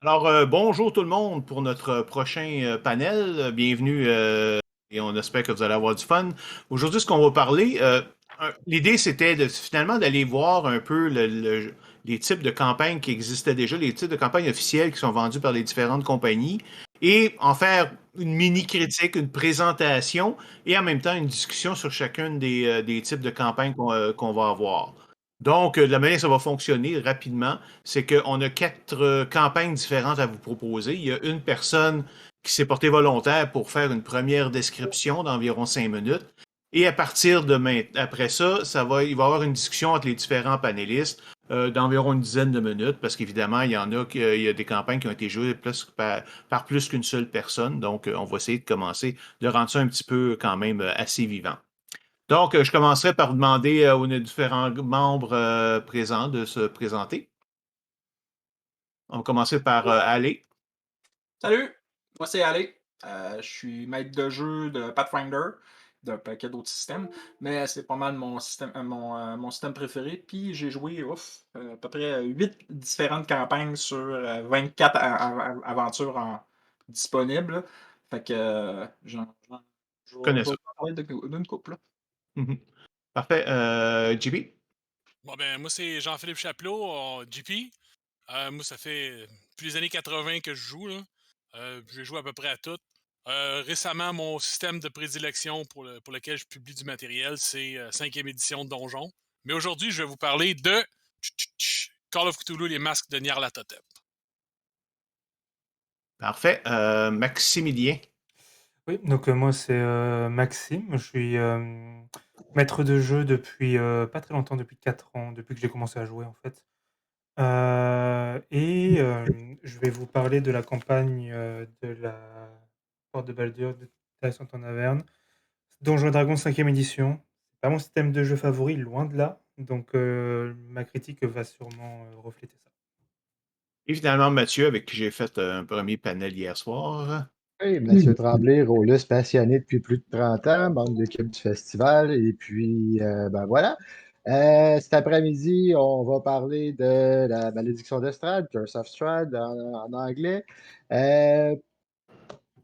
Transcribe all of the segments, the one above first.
Alors, bonjour tout le monde pour notre prochain panel. Bienvenue et on espère que vous allez avoir du fun. Aujourd'hui, ce qu'on va parler, l'idée c'était finalement d'aller voir un peu les types de campagnes qui existaient déjà, les types de campagnes officielles qui sont vendues par les différentes compagnies et en faire une mini critique, une présentation et en même temps une discussion sur chacun des types de campagnes qu'on va avoir. Donc, de la manière que ça va fonctionner rapidement, c'est qu'on a quatre campagnes différentes à vous proposer. Il y a une personne qui s'est portée volontaire pour faire une première description d'environ 5 minutes. Et à partir de après ça, il va y avoir une discussion entre les différents panélistes d'environ une dizaine de minutes, parce qu'évidemment, il y a des campagnes qui ont été jouées par plus qu'une seule personne. Donc, on va essayer de commencer de rendre ça un petit peu quand même assez vivant. Donc, je commencerai par demander aux différents membres présents de se présenter. On va commencer par Ali. Salut, moi c'est Ali. Je suis maître de jeu de Pathfinder, d'un paquet d'autres systèmes, mais c'est pas mal mon système préféré. Puis j'ai joué à peu près 8 différentes campagnes sur 24 aventures disponibles, là. Fait que je Je vais connais je vais ça. vous parler d'une couple. Mhm. Parfait. JB. Bon, ben, moi, c'est Jean-Philippe Chapelot, JP. Moi, ça fait depuis les années 80 que je joue, là. J'ai joué à peu près à tout. Récemment, mon système de prédilection pour lequel je publie du matériel, c'est 5e édition de Donjon. Mais aujourd'hui, je vais vous parler de Call of Cthulhu, les masques de Nyarlathotep. Parfait. Maximilien. Oui, donc moi c'est Maxime, je suis maître de jeu depuis pas très longtemps, depuis 4 ans, depuis que j'ai commencé à jouer en fait. Je vais vous parler de la campagne de la Porte de Baldur de Descente en Averne. Donjons et Dragons 5e édition. C'est pas mon système de jeu favori, loin de là. Donc ma critique va sûrement refléter ça. Et finalement, Mathieu, avec qui j'ai fait un premier panel hier soir. Oui, Mathieu Tremblay, rôliste passionné depuis plus de 30 ans, membre d'équipe du festival. Et puis, ben voilà. Cet après-midi, on va parler de la malédiction de Strahd, Curse of Strahd en anglais. Euh,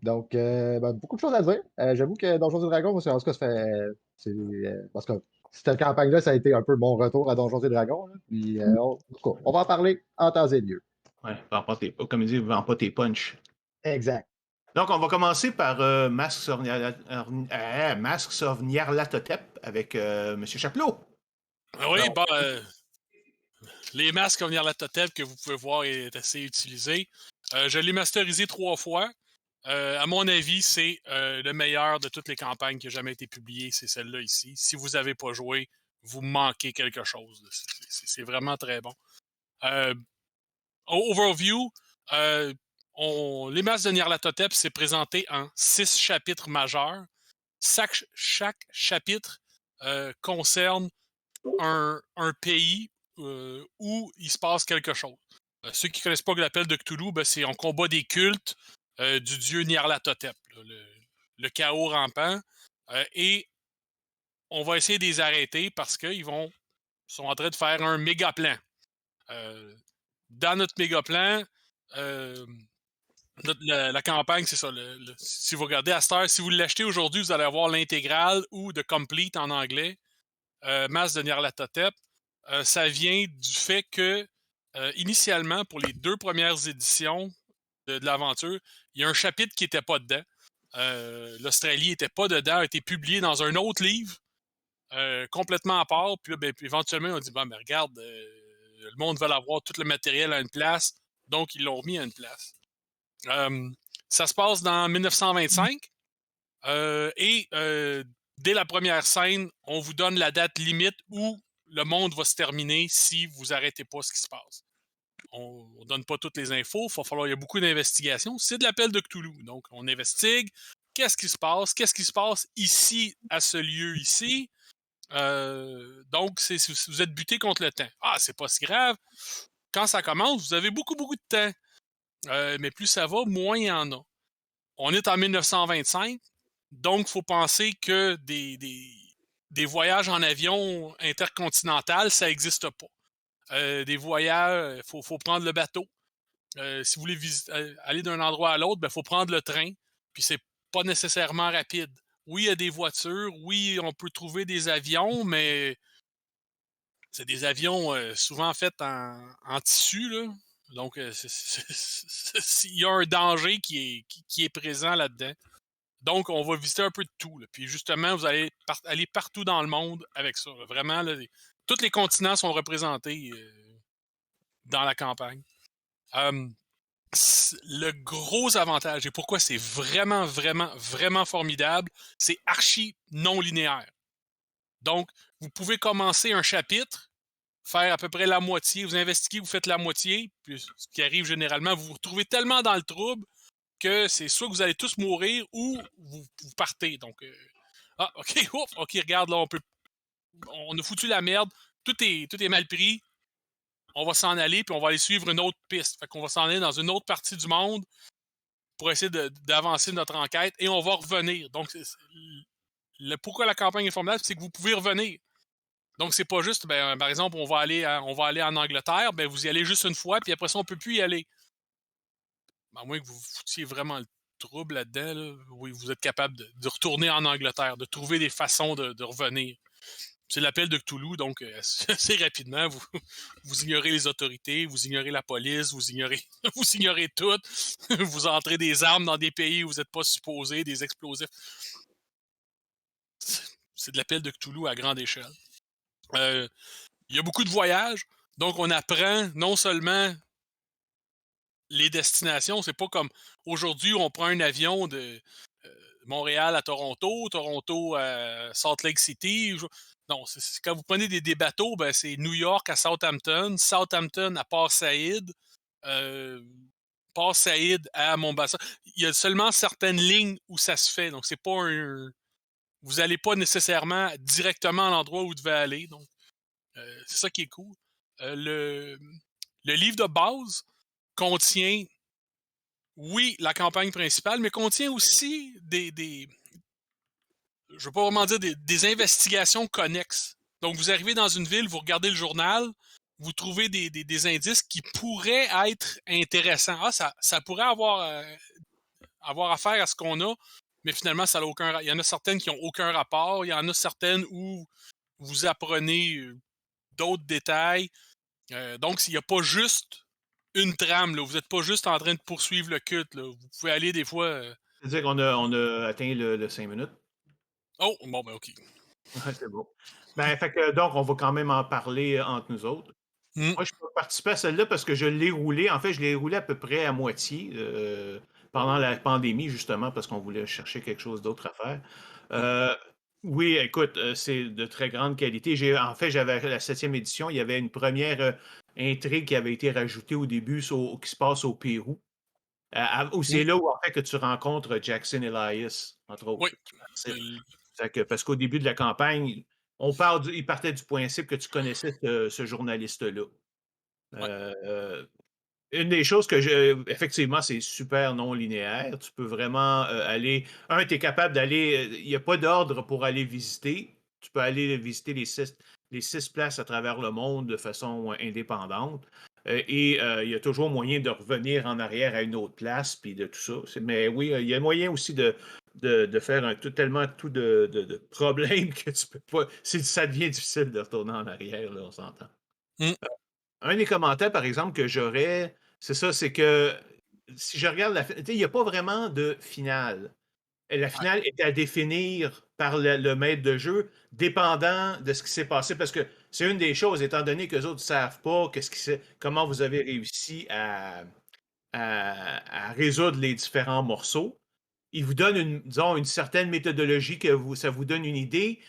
beaucoup de choses à dire. J'avoue que Donjons et Dragons, en tout cas, parce que cette campagne-là, ça a été un peu mon retour à Donjons et Dragons, là. Puis, en tout cas, on va en parler en temps et lieu. Ouais, comme il dit, vends pas tes punch. Exact. Donc, on va commencer par Masks of Nyarlathotep avec M. Chapelot. Oui, bon, les masques comme Nyarlathotep que vous pouvez voir est assez utilisé. Je l'ai masterisé 3 fois. À mon avis, c'est le meilleur de toutes les campagnes qui a jamais été publiées, c'est celle-là ici. Si vous n'avez pas joué, vous manquez quelque chose. C'est vraiment très bon. Euh, Overview, euh, les masses de Nyarlathotep, c'est présenté en 6 chapitres majeurs. Chaque chapitre concerne un pays où il se passe quelque chose. Ceux qui ne connaissent pas l'appel de Cthulhu, ben, c'est on combat des cultes du dieu Nyarlathotep, là, le chaos rampant, et on va essayer de les arrêter parce qu'ils sont en train de faire un méga plan. Dans notre méga plan, la campagne, c'est ça. Si vous regardez à cette heure, si vous l'achetez aujourd'hui, vous allez avoir l'intégrale ou de complete en anglais, Masse de Nyarlathotep. Ça vient du fait que, initialement, pour les 2 premières éditions de l'aventure, il y a un chapitre qui n'était pas dedans. L'Australie n'était pas dedans, a été publié dans un autre livre, complètement à part. Puis là, ben, éventuellement, on dit, bon, mais regarde, le monde veut avoir tout le matériel à une place, donc ils l'ont remis à une place. Ça se passe dans 1925 dès la première scène, on vous donne la date limite où le monde va se terminer si vous arrêtez pas ce qui se passe. On ne donne pas toutes les infos, il y a beaucoup d'investigations. C'est de l'appel de Cthulhu. Donc, on investigue. Qu'est-ce qui se passe? Qu'est-ce qui se passe ici, à ce lieu ici? Donc, vous êtes buté contre le temps. Ah, c'est pas si grave. Quand ça commence, vous avez beaucoup, beaucoup de temps. Mais plus ça va, moins il y en a. On est en 1925, donc il faut penser que des voyages en avion intercontinental, ça n'existe pas. Des voyages, faut prendre le bateau. si vous voulez aller d'un endroit à l'autre, il faut prendre le train, puis c'est pas nécessairement rapide. Oui, il y a des voitures, oui, on peut trouver des avions, mais c'est des avions souvent faits en tissu, là. Donc, il y a un danger qui est présent là-dedans. Donc, on va visiter un peu de tout. Là. Puis justement, vous allez aller partout dans le monde avec ça. Là. Vraiment, là, tous les continents sont représentés dans la campagne. Le gros avantage, et pourquoi c'est vraiment, vraiment, vraiment formidable, c'est archi non linéaire. Donc, vous pouvez commencer un chapitre, faire à peu près la moitié, vous investiguez, vous faites la moitié, puis ce qui arrive généralement, vous vous retrouvez tellement dans le trouble que c'est soit que vous allez tous mourir ou vous partez. Donc, OK, OK, regarde, là, on a foutu la merde, tout est mal pris, on va s'en aller, puis on va aller suivre une autre piste. Fait qu'on va s'en aller dans une autre partie du monde pour essayer d'avancer notre enquête, et on va revenir. Donc, pourquoi la campagne est formidable, c'est que vous pouvez revenir. Donc, c'est pas juste, par exemple, on va aller en Angleterre, vous y allez juste une fois, puis après ça, on peut plus y aller. À moins que vous foutiez vraiment le trouble là-dedans, là, oui, vous êtes capable de retourner en Angleterre, de trouver des façons de revenir. C'est l'appel de Cthulhu, donc assez rapidement, vous ignorez les autorités, vous ignorez la police, vous ignorez tout, vous entrez des armes dans des pays où vous n'êtes pas supposé, des explosifs. C'est de l'appel de Cthulhu à grande échelle. Il y a beaucoup de voyages, donc on apprend non seulement les destinations, c'est pas comme aujourd'hui on prend un avion de Montréal à Toronto, Toronto à Salt Lake City. Non, quand vous prenez des bateaux, c'est New York à Southampton, Southampton à Port Saïd, Port Saïd à Mombasa. Il y a seulement certaines lignes où ça se fait, donc c'est pas vous n'allez pas nécessairement directement à l'endroit où vous devez aller, donc c'est ça qui est cool. Le livre de base contient, oui, la campagne principale, mais contient aussi je ne veux pas vraiment dire des investigations connexes. Donc, vous arrivez dans une ville, vous regardez le journal, vous trouvez des indices qui pourraient être intéressants. Ah, ça pourrait avoir affaire à ce qu'on a, mais finalement, ça n'a aucun. Il y en a certaines qui n'ont aucun rapport. Il y en a certaines où vous apprenez d'autres détails. Donc, il n'y a pas juste une trame. Là. Vous n'êtes pas juste en train de poursuivre le culte. Là. Vous pouvez aller des fois. C'est-à-dire qu'on a atteint le 5 minutes. Oh, bon, OK. Ouais, c'est bon. Donc, on va quand même en parler entre nous autres. Moi, je peux participer à celle-là parce que je l'ai roulé. En fait, je l'ai roulé à peu près à moitié pendant la pandémie, justement, parce qu'on voulait chercher quelque chose d'autre à faire. Oui, écoute, c'est de très grande qualité. En fait, j'avais la 7e édition. Il y avait une première intrigue qui avait été rajoutée au début qui se passe au Pérou. C'est là où, en fait, que tu rencontres Jackson Elias, entre autres. Oui. Parce qu'au début de la campagne, il partait du principe que tu connaissais ce journaliste-là. Une des choses effectivement, c'est super non linéaire. Tu peux vraiment aller. Tu es capable d'aller. Il n'y a pas d'ordre pour aller visiter. Tu peux aller visiter les 6 places à travers le monde de façon indépendante. Il y a toujours moyen de revenir en arrière à une autre place, puis de tout ça. Mais oui, il y a moyen aussi de faire tellement de problèmes que tu peux pas. Ça devient difficile de retourner en arrière, là, on s'entend. Un des commentaires, par exemple, que j'aurais, c'est ça, c'est que si je regarde il n'y a pas vraiment de finale. La finale est à définir par le maître de jeu, dépendant de ce qui s'est passé, parce que c'est une des choses, étant donné que les autres ne savent pas comment vous avez réussi à résoudre les différents morceaux. Ils vous donnent une certaine méthodologie ça vous donne une idée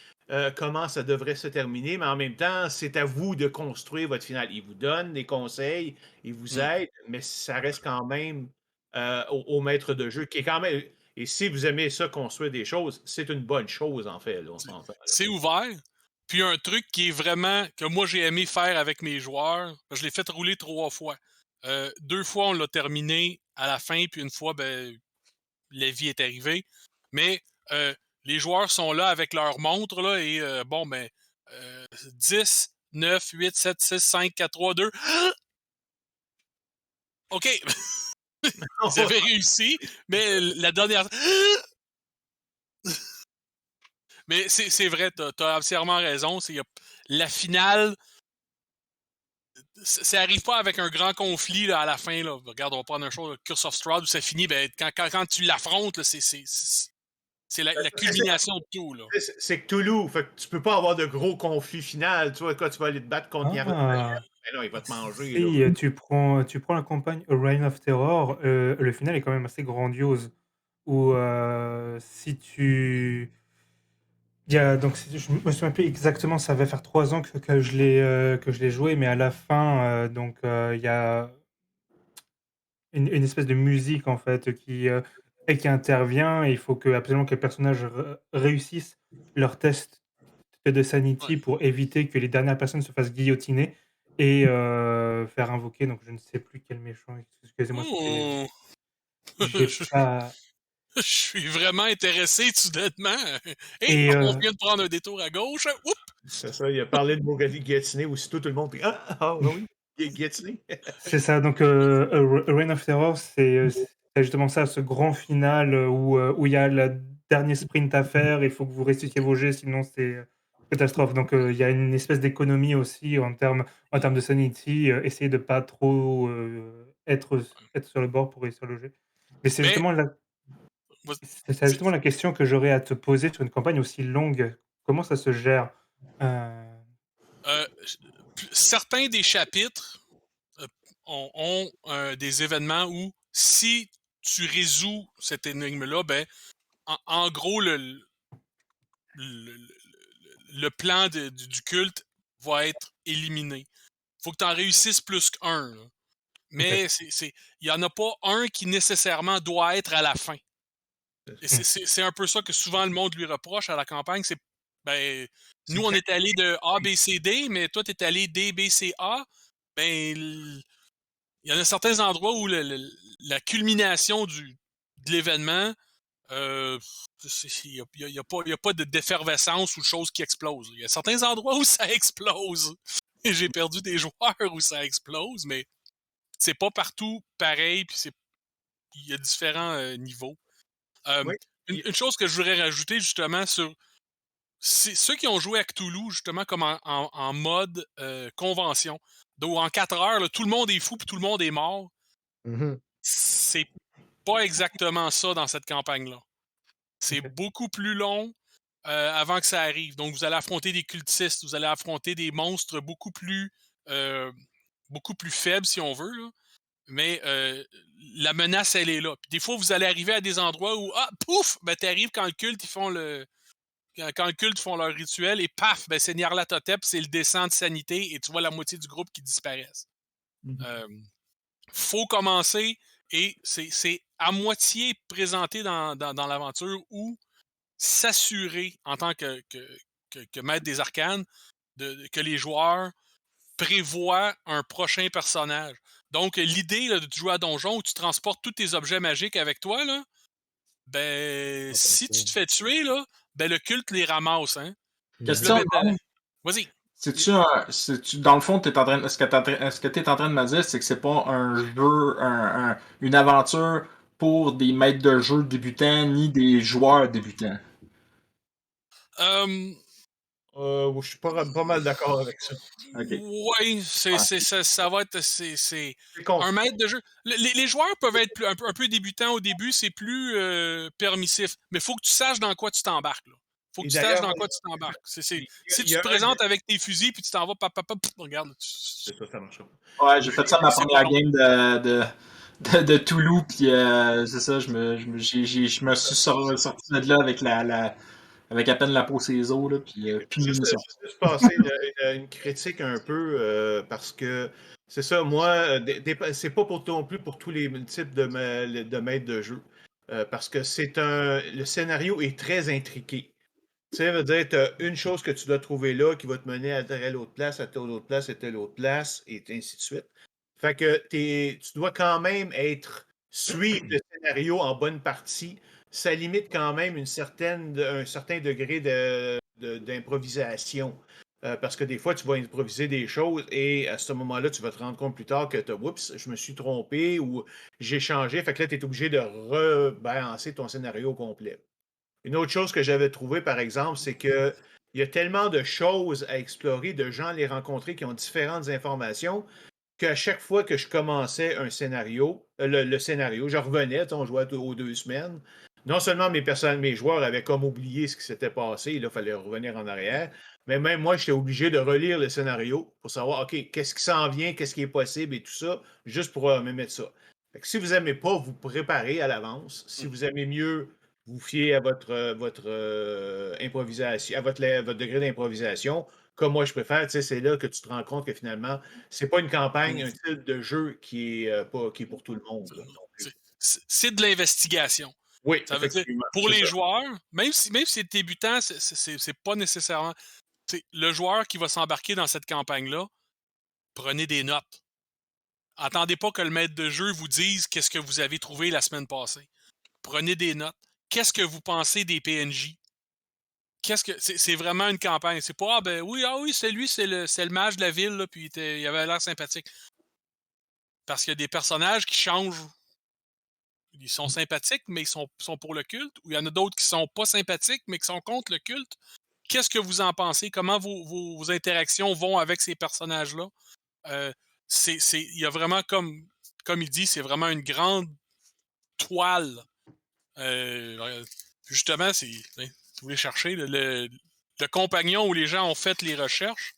comment ça devrait se terminer, mais en même temps, c'est à vous de construire votre finale. Ils vous donnent des conseils, ils vous aident, mais ça reste quand même au maître de jeu, qui est quand même. Et si vous aimez ça, construire des choses, c'est une bonne chose, en fait. Là, on s'entend. C'est ouvert. Puis un truc qui est vraiment, que moi j'ai aimé faire avec mes joueurs, je l'ai fait rouler 3 fois. 2 fois, on l'a terminé à la fin, puis une fois, la vie est arrivée. Mais les joueurs sont là avec leur montre, là, et 10, 9, 8, 7, 6, 5, 4, 3, 2. OK, ils avaient réussi, mais la dernière... Mais c'est vrai, t'as absolument raison. La finale, ça arrive pas avec un grand conflit là, à la fin. Là. Regarde, on va prendre un show, Curse of Strahd, où ça finit, ben, quand tu l'affrontes, là, c'est la culmination de tout. Là. C'est Cthulhu, fait que tu peux pas avoir de gros conflit final. Tu vois, quoi, tu vas aller te battre contre Nyarlathotep. Ah, Ben non, il va te manger. Là. si tu prends la campagne A Reign of Terror, le final est quand même assez grandiose. Où si tu... donc, je me souviens plus exactement, ça va faire 3 ans que je l'ai joué, mais à la fin, il y a une espèce de musique en fait qui intervient. Et il faut absolument que les personnages réussissent leur test de sanity Ouais. pour éviter que les dernières personnes se fassent guillotiner et faire invoquer. Donc je ne sais plus quel méchant. Excusez-moi, Oh. j'ai je, pas. je suis vraiment intéressé soudainement. Et Et on vient de prendre un détour à gauche. Oups! C'est ça, il a parlé de Mogali Guettiné, aussitôt tout le monde. Oui, Guettiné. c'est ça. Donc A Reign of Terror, c'est justement ça, ce grand final où il y a le dernier sprint à faire. Il faut que vous réussissiez vos jets, sinon c'est catastrophe. Donc il y a une espèce d'économie aussi en termes de sanity. Essayer de pas trop être sur le bord pour réussir le jet. Mais c'est Mais, justement la question que j'aurais à te poser sur une campagne aussi longue. Comment ça se gère? euh, certains des chapitres ont des événements où si tu résous cette énigme-là, ben, en gros, le plan du culte va être éliminé. Faut que tu en réussisses plus qu'un. Là. Mais il n'y en a pas un qui nécessairement doit être à la fin. Et c'est un peu ça que souvent le monde lui reproche à la campagne. C'est ben, nous, on est allé de A, B, C, D, mais toi, tu es allé D, B, C, A. Ben, il y en a certains endroits où la culmination de l'événement, il n'y a pas d'effervescence ou de choses qui explosent. Il y a certains endroits où ça explose. Et j'ai perdu des joueurs où ça explose, mais c'est pas partout pareil, puis il y a différents niveaux. Oui. Une chose que je voudrais rajouter justement sur ceux qui ont joué à Cthulhu, justement, comme en mode convention, donc en 4 heures, là, tout le monde est fou puis tout le monde est mort. Mhm. C'est pas exactement ça dans cette campagne-là. C'est beaucoup plus long avant que ça arrive. Donc, vous allez affronter des cultistes, vous allez affronter des monstres beaucoup plus faibles, si on veut, là. Mais la menace, elle est là. Puis des fois, vous allez arriver à des endroits où, pouf, ben t'arrives quand le culte, quand le culte font leur rituel, et paf, ben c'est Nyarlathotep, c'est le descent de sanité, et tu vois la moitié du groupe qui disparaissent. Faut commencer, et c'est à moitié présenté dans l'aventure, où s'assurer, en tant que maître des arcanes, que les joueurs prévoient un prochain personnage. Donc, l'idée là, de jouer à Donjon où tu transportes tous tes objets magiques avec toi, là, ben, si tu te fais tuer, là, ben, le culte les ramasse. Hein? Question, Là, ben, vas-y. dans le fond, ce que tu es en train de me dire, c'est que c'est pas un jeu, une aventure pour des maîtres de jeu débutants ni des joueurs débutants. Je suis pas mal d'accord avec ça. Okay. Oui, ça va être. C'est un maître de jeu. Les joueurs peuvent être un peu débutants au début, c'est plus permissif. Mais il faut que tu saches dans quoi tu t'embarques. Là. Faut que tu saches dans quoi tu t'embarques. Si tu te présentes avec tes fusils puis tu t'en vas, regarde. C'est ça, ça marche. Ouais, j'ai fait ça ma première game de Toulouse, puis c'est ça, je me suis sorti de là avec à peine la peau ses os, là, puis plus de munitions. Je vais passer une critique un peu, parce que c'est ça, moi, c'est pas non plus pour tous les types de maîtres de jeu, parce que le scénario est très intriqué. Tu sais, veut dire, tu as une chose que tu dois trouver là qui va te mener à telle autre place, à telle autre place, à telle autre place, et ainsi de suite. Fait que tu dois quand même suivre le scénario en bonne partie. Ça limite quand même un certain degré d'improvisation. Parce que des fois, tu vas improviser des choses et à ce moment-là, tu vas te rendre compte plus tard que oups, je me suis trompé ou j'ai changé. Fait que là, tu es obligé de rebalancer ton scénario au complet. Une autre chose que j'avais trouvé, par exemple, c'est qu'il y a tellement de choses à explorer, de gens à les rencontrer qui ont différentes informations, qu'à chaque fois que je commençais un scénario, le scénario, je revenais, on jouait aux 2 semaines. Non seulement mes joueurs avaient comme oublié ce qui s'était passé, il fallait revenir en arrière, mais même moi, j'étais obligé de relire le scénario pour savoir, OK, qu'est-ce qui s'en vient, qu'est-ce qui est possible et tout ça, juste pour me mettre ça. Fait que si vous n'aimez pas vous préparer à l'avance, si vous aimez mieux vous fier à votre improvisation, à votre degré d'improvisation, comme moi je préfère, c'est là que tu te rends compte que finalement, c'est pas une campagne, un style de jeu qui est, qui est pour tout le monde. Là. C'est de l'investigation. Oui, Ça veut dire, effectivement. pour c'est les ça. joueurs, même si c'est débutant, c'est pas nécessairement. Le joueur qui va s'embarquer dans cette campagne-là, prenez des notes. Attendez pas que le maître de jeu vous dise qu'est-ce que vous avez trouvé la semaine passée. Prenez des notes. Qu'est-ce que vous pensez des PNJ? C'est vraiment une campagne. C'est pas oui, c'est lui, c'est le mage de la ville, là, puis il avait l'air sympathique. Parce qu'il y a des personnages qui changent. Ils sont sympathiques, mais ils sont pour le culte. Ou il y en a d'autres qui sont pas sympathiques, mais qui sont contre le culte. Qu'est-ce que vous en pensez? Comment vos interactions vont avec ces personnages-là? Il y a vraiment, comme il dit, c'est vraiment une grande toile. Justement, si vous voulez chercher le compagnon où les gens ont fait les recherches.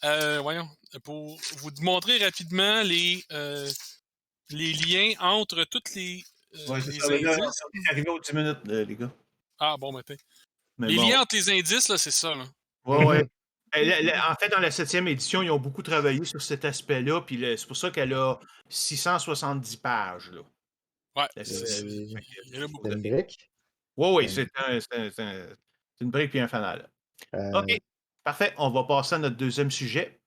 Voyons, pour vous montrer rapidement les liens entre toutes les C'est ça. Là, indices. on est arrivé aux 10 minutes, les gars. Ah bon, maintenant. Mais Les bon. liens entre les indices, là, c'est ça. Là. Ouais. En fait, dans la 7e édition, ils ont beaucoup travaillé sur cet aspect-là, puis c'est pour ça qu'elle a 670 pages. Là. Ouais, La il y en a beaucoup. C'est une brique. Oui, C'est c'est une brique puis un fanal. OK, Euh, parfait. On va passer à notre deuxième sujet.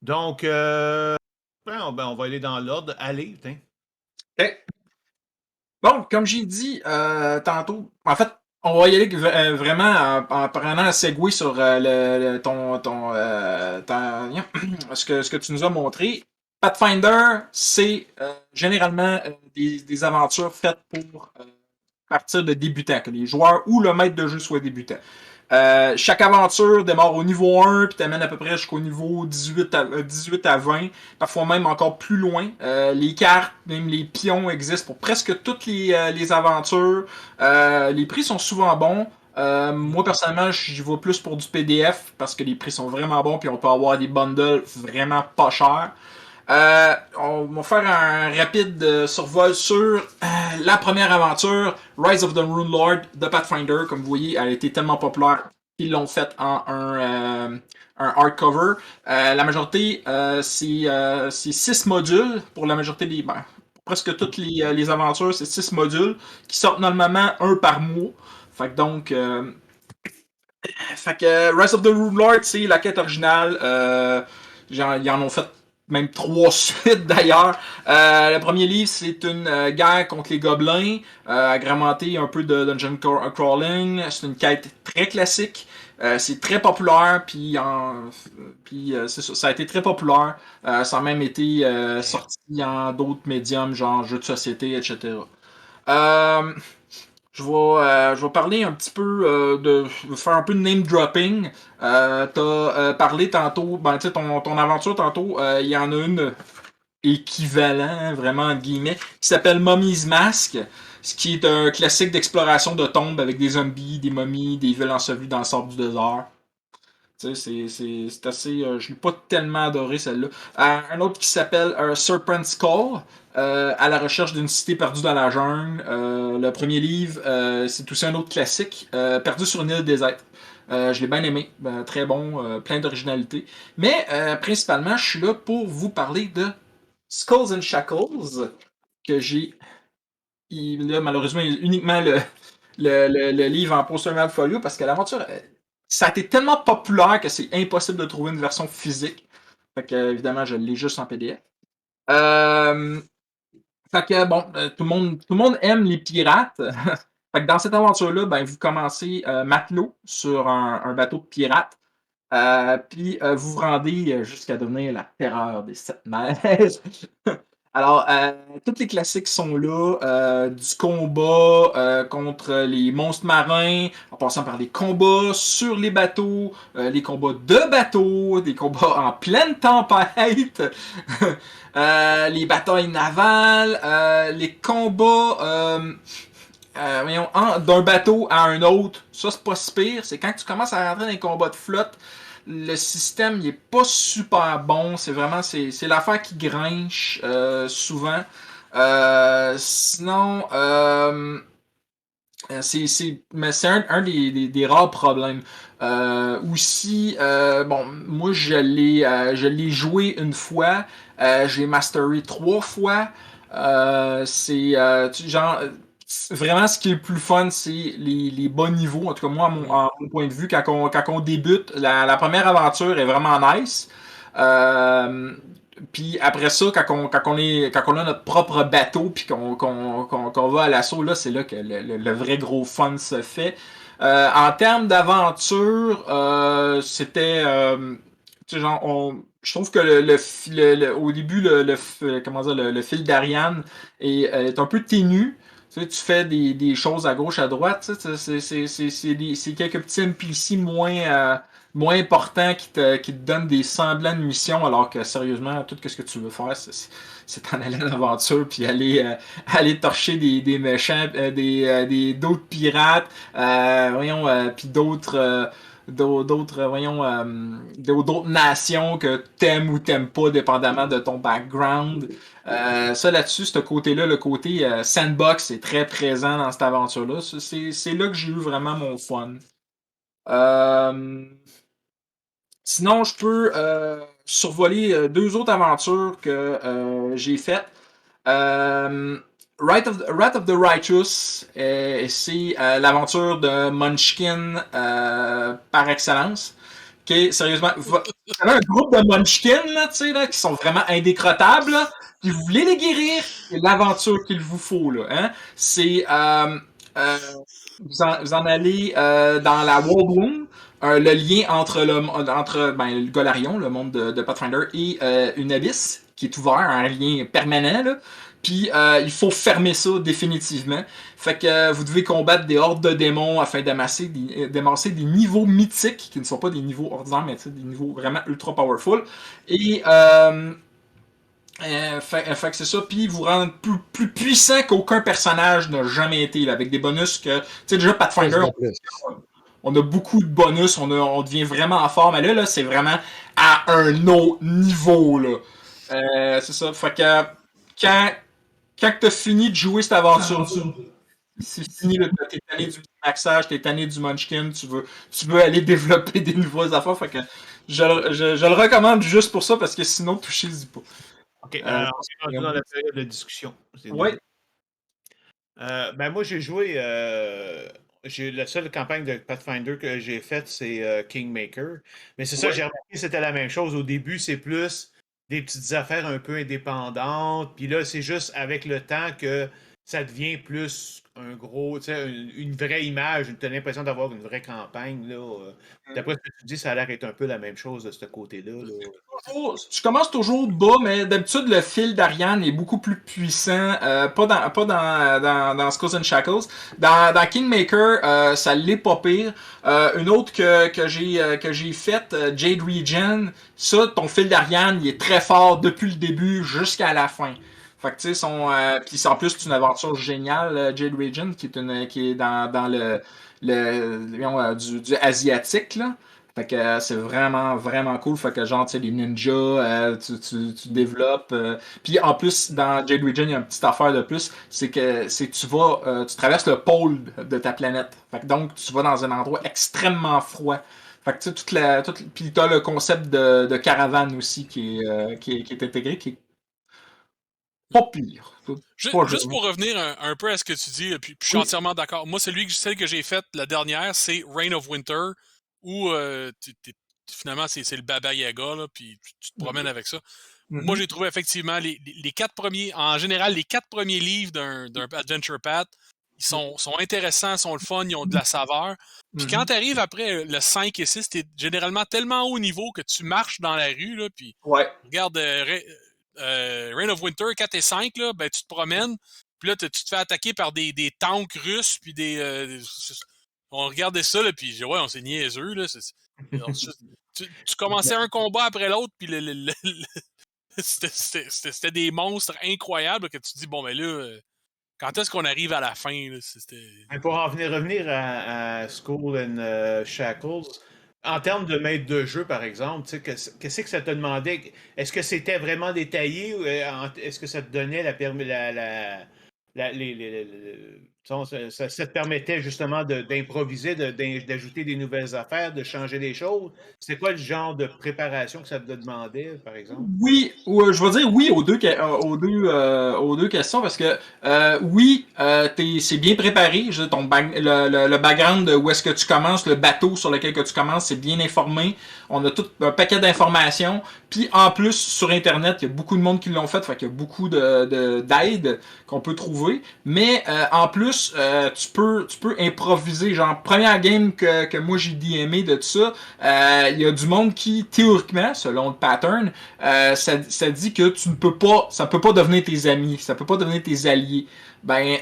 Donc, on va aller dans l'ordre. Allez, tiens. OK. Bon, comme j'ai dit tantôt, en fait, on va y aller vraiment en prenant un segue sur ce que tu nous as montré. Pathfinder, c'est généralement des aventures faites pour partir de débutants, que les joueurs ou le maître de jeu soit débutant. Chaque aventure démarre au niveau 1 puis t'amène à peu près jusqu'au niveau 18 à 20, parfois même encore plus loin. Les cartes, même les pions existent pour presque toutes les aventures. Les prix sont souvent bons. Moi personnellement, j'y vais plus pour du PDF parce que les prix sont vraiment bons puis on peut avoir des bundles vraiment pas chers. On va faire un rapide survol sur la première aventure, Rise of the Rune Lord de Pathfinder. Comme vous voyez, elle a été tellement populaire qu'ils l'ont faite en un hardcover. La majorité, c'est 6 modules pour la majorité des... presque toutes les aventures, c'est 6 modules qui sortent normalement un par mois. Fait que donc... Rise of the Rune Lord, c'est la quête originale. Ils en ont fait même 3 suites d'ailleurs. Le premier livre, c'est une guerre contre les gobelins, agrémenté un peu de dungeon crawling. C'est une quête très classique. C'est très populaire, puis c'est ça a été très populaire. Ça a même été sorti en d'autres médiums, genre jeux de société, etc. Je vais parler un petit peu faire un peu de name dropping. T'as parlé tantôt, tu sais, ton aventure tantôt, il y en a une équivalent, vraiment entre guillemets, qui s'appelle Mummy's Mask, ce qui est un classique d'exploration de tombes avec des zombies, des momies, des villes ensevelies dans le sable du désert. Tu sais, c'est assez. Je l'ai pas tellement adoré celle-là. Un autre qui s'appelle Serpent Skull, à la recherche d'une cité perdue dans la jungle. Le premier livre, c'est aussi un autre classique, perdu sur une île déserte. Je l'ai bien aimé, très bon, plein d'originalité. Mais principalement, je suis là pour vous parler de Skulls and Shackles, que j'ai. Là, malheureusement, il y a uniquement le livre en poster folio parce que l'aventure. Ça a été tellement populaire que c'est impossible de trouver une version physique. Fait que, évidemment, je l'ai juste en PDF. Fait que, bon, tout le monde aime les pirates. Fait que dans cette aventure-là, ben, vous commencez matelot sur un bateau de pirates. Puis vous vous rendez jusqu'à devenir la terreur des 7 mers. Alors, tous les classiques sont là, du combat contre les monstres marins, en passant par les combats sur les bateaux, les combats de bateaux, des combats en pleine tempête, les batailles navales, les combats d'un bateau à un autre. Ça, c'est pas si pire. C'est quand tu commences à rentrer dans les combats de flotte, le système il est pas super bon. C'est vraiment c'est l'affaire qui grinche souvent. Sinon, mais c'est un des rares problèmes. Aussi, bon, moi je l'ai joué une fois. J'ai masteré 3 fois. Genre vraiment ce qui est le plus fun, c'est les bas niveaux. En tout cas, moi, à mon point de vue, quand on débute, la première aventure est vraiment nice. Puis après ça, quand on a notre propre bateau, puis qu'on va à l'assaut, là, c'est là que le vrai gros fun se fait. En termes d'aventure, c'était, tu sais, genre, je trouve que au début, comment dire, le fil d'Ariane est un peu ténu. Tu sais, tu fais des choses à gauche, à droite. Tu sais, c'est quelques petits NPC moins importants qui te donnent des semblants de missions, alors que sérieusement, tout ce que tu veux faire, c'est t'en aller à l'aventure puis aller torcher des méchants, d'autres pirates, puis d'autres nations que t'aimes ou t'aimes pas, dépendamment de ton background. Ça là-dessus, ce côté-là, le côté sandbox est très présent dans cette aventure-là. C'est là que j'ai eu vraiment mon fun. Sinon, je peux survoler 2 autres aventures que j'ai faites. Wrath of the Righteous, c'est l'aventure de Munchkin par excellence. Ok, sérieusement, vous avez un groupe de Munchkin là, tu sais, là, qui sont vraiment indécrottables, là, puis vous voulez les guérir, c'est l'aventure qu'il vous faut. Là, hein? C'est vous en allez dans la World Womb, le lien entre le Golarion, le monde de Pathfinder, et une abysse qui est ouvert, un lien permanent. Là. Puis il faut fermer ça définitivement. Fait que vous devez combattre des hordes de démons afin d'amasser des niveaux mythiques, qui ne sont pas des niveaux ordinaires, mais des niveaux vraiment ultra powerful. Et fait que c'est ça, puis vous rendre plus puissant qu'aucun personnage n'a jamais été, là, avec des bonus que. Tu sais, déjà Pathfinder, on a beaucoup de bonus, on devient vraiment fort, mais là c'est vraiment à un autre niveau, là. C'est ça, fait que quand t'as fini de jouer cette aventure, c'est fini, là, t'es tanné du maxage, t'es tanné du munchkin, tu veux aller développer des nouvelles affaires, fait que je le recommande juste pour ça, parce que sinon, touchez-y pas. OK, on est rendu dans la période de discussion. Oui. Ben moi, j'ai joué. La seule campagne de Pathfinder que j'ai faite, c'est Kingmaker. Mais c'est ça, j'ai remarqué que c'était la même chose. Au début, c'est plus des petites affaires un peu indépendantes. Puis là, c'est juste avec le temps que ça devient plus un gros, tu sais, une vraie image. Tu as l'impression d'avoir une vraie campagne. Là. D'après ce que tu dis, ça a l'air d'être un peu la même chose de ce côté-là. Là. Tu commences toujours bas, mais d'habitude, le fil d'Ariane est beaucoup plus puissant. Pas dans Skulls and Shackles. Dans Kingmaker, ça l'est pas pire. Une autre que j'ai faite, Jade Regen, ça, ton fil d'Ariane, il est très fort depuis le début jusqu'à la fin. Fait que tu sais, puis en plus, c'est une aventure géniale, Jade Regen, qui est dans du asiatique, là. Fait que c'est vraiment, vraiment cool. Fait que genre, tu sais, les ninjas, tu développes. Puis en plus, dans Jade Region, il y a une petite affaire de plus, c'est que tu traverses le pôle de ta planète. Fait que donc, tu vas dans un endroit extrêmement froid. Fait que tu sais, puis t'as le concept de caravane aussi qui est intégré, qui est pas pire. Juste pour revenir un peu à ce que tu dis, puis je suis entièrement d'accord. Moi, celle que j'ai faite, la dernière, c'est Reign of Winter, où finalement, c'est le Baba Yaga, là, puis tu te promènes avec ça. Moi, j'ai trouvé effectivement les 4 premiers, en général, les 4 premiers livres d'un Adventure Path Ils sont intéressants, sont le fun, ils ont de la saveur. Puis quand tu arrives après le 5 et 6, tu es généralement tellement haut niveau que tu marches dans la rue, là, puis Ouais. regarde Reign of Winter 4 et 5, là, ben, tu te promènes, puis là, tu te fais attaquer par des tanks russes, puis on regardait ça, là, puis ouais, on s'est niaiseux, là. Tu commençais un combat après l'autre, puis c'était des monstres incroyables que tu te dis, bon, ben là, quand est-ce qu'on arrive à la fin? Là? Pour revenir à School and Shackles, en termes de maître de jeu, par exemple, qu'est-ce que ça te demandait? Est-ce que c'était vraiment détaillé ou est-ce que ça te donnait ça te permettait justement d'improviser, d'ajouter des nouvelles affaires, de changer des choses? C'était quoi le genre de préparation que ça te demandait, par exemple? Oui, je vais dire oui aux deux questions parce que oui, c'est bien préparé. Je veux dire, le background de où est-ce que tu commences, le bateau sur lequel que tu commences, c'est bien informé. On a tout un paquet d'informations. Puis en plus, sur Internet, il y a beaucoup de monde qui l'ont fait qu'il y a beaucoup d'aide qu'on peut trouver. Mais en plus, tu peux improviser. Genre, première game que moi j'ai DMé de tout ça, il y a du monde qui, théoriquement, selon le pattern, ça dit que ça peut pas devenir tes amis, ça peut pas devenir tes alliés. Ben,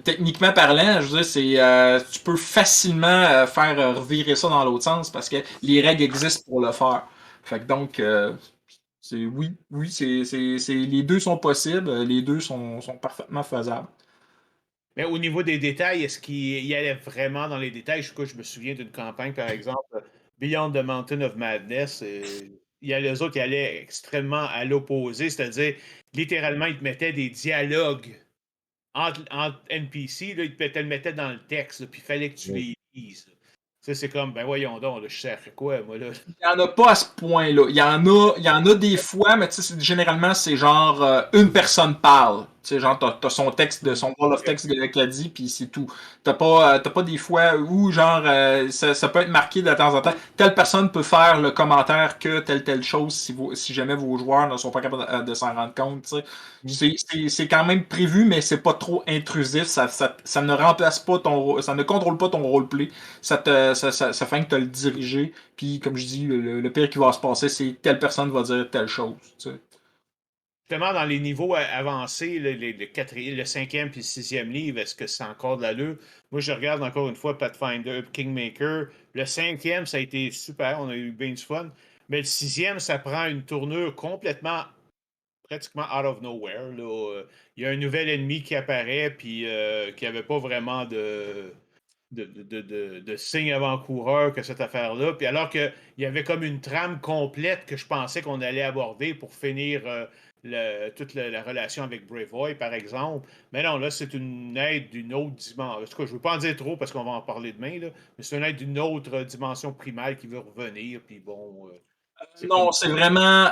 techniquement parlant, je veux dire, tu peux facilement faire revirer ça dans l'autre sens parce que les règles existent pour le faire. Fait que donc, les deux sont possibles, les deux sont parfaitement faisables. Mais au niveau des détails, est-ce qu'il y allait vraiment dans les détails? Je me souviens d'une campagne, par exemple, Beyond the Mountain of Madness. Les autres, ils allaient extrêmement à l'opposé, c'est-à-dire, littéralement, ils te mettaient des dialogues entre NPC, là, ils te le mettaient dans le texte, là, puis il fallait que tu les lises. C'est comme, ben voyons donc, là, je sers quoi, moi, là? Il n'y en a pas à ce point-là. Il y en a des fois, mais tu sais, généralement, c'est genre une personne parle. Tu sais, genre, t'as son texte, son wall of text qu'il a dit, puis c'est tout. T'as pas des fois où, genre, ça peut être marqué de temps en temps. Telle personne peut faire le commentaire que telle chose si jamais vos joueurs ne sont pas capables de s'en rendre compte, tu sais. C'est quand même prévu, mais c'est pas trop intrusif. Ça ne remplace pas ça ne contrôle pas ton roleplay. Ça fait que tu as le dirigé. Puis, comme je dis, le pire qui va se passer, c'est telle personne va dire telle chose. Tu sais. Justement, dans les niveaux avancés, le 5e puis le 6e livre, est-ce que c'est encore de l'allure? Moi, je regarde encore une fois Pathfinder, Kingmaker. Le 5e, ça a été super, on a eu bien du fun. Mais le 6e, ça prend une tournure pratiquement out of nowhere. Là. Il y a un nouvel ennemi qui apparaît, puis qui n'avait pas vraiment de signe avant-coureur que cette affaire-là. Puis alors qu'il y avait comme une trame complète que je pensais qu'on allait aborder pour finir toute la relation avec Brevoy, par exemple. Mais non, là, c'est une aide d'une autre dimension. En tout cas, je ne veux pas en dire trop parce qu'on va en parler demain, là, mais c'est une aide d'une autre dimension primale qui veut revenir. Puis bon. Non, c'est vraiment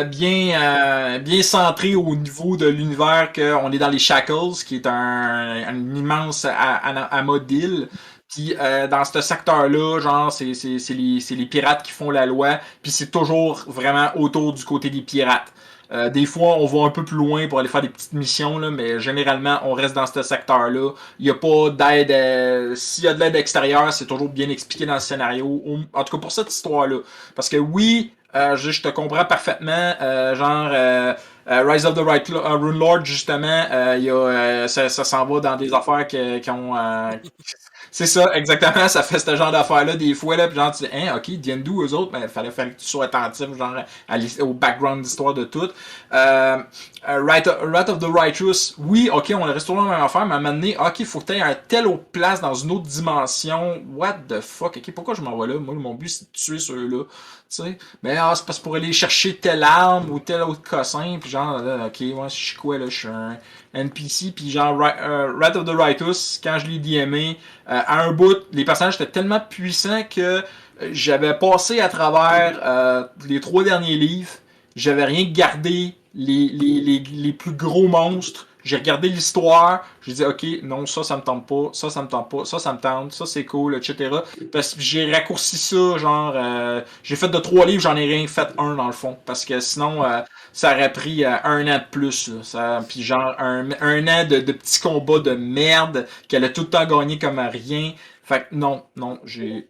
bien centré au niveau de l'univers qu'on est dans les Shackles, qui est un immense amas d'îles. Puis dans ce secteur-là, genre, c'est les pirates qui font la loi, puis c'est toujours vraiment autour du côté des pirates. Des fois, on va un peu plus loin pour aller faire des petites missions, là, mais généralement, on reste dans ce secteur-là. Il n'y a pas d'aide. S'il y a de l'aide extérieure, c'est toujours bien expliqué dans le scénario. En tout cas, pour cette histoire-là. Parce que oui, je te comprends parfaitement. Rise of the Rune Lord, justement, ça s'en va dans des affaires qui ont... c'est ça, exactement, ça fait ce genre d'affaires-là des fois, là, pis genre, tu dis, hein, ok, ils viennent d'où eux autres? Ben, fallait que tu sois attentif, genre, au background d'histoire de tout. Wrath of the Righteous, oui, ok, on reste toujours dans la même affaire, mais à un moment donné, ok, faut que tu aies un tel autre place dans une autre dimension. What the fuck? Ok, pourquoi je m'en vais là? Moi, mon but, c'est de tuer ceux-là. T'sais. Mais c'est parce que pour aller chercher telle arme ou tel autre cossin, puis genre, là, ok, moi, je suis quoi, là, je suis un NPC, puis genre, Wrath of the Righteous, quand je l'ai DMé, à un bout, les personnages étaient tellement puissants que j'avais passé à travers les 3 derniers livres, j'avais rien gardé, les plus gros monstres J'ai regardé l'histoire, j'ai dit, OK, non, ça me tente pas, ça me tente pas, ça me tente, ça c'est cool, etc. Parce que j'ai raccourci ça, genre, j'ai fait de 3 livres, j'en ai rien fait un dans le fond. Parce que sinon, ça aurait pris 1 an de plus. Là. Puis genre, un an de petits combats de merde qu'elle a tout le temps gagné comme à rien. Fait que non, j'ai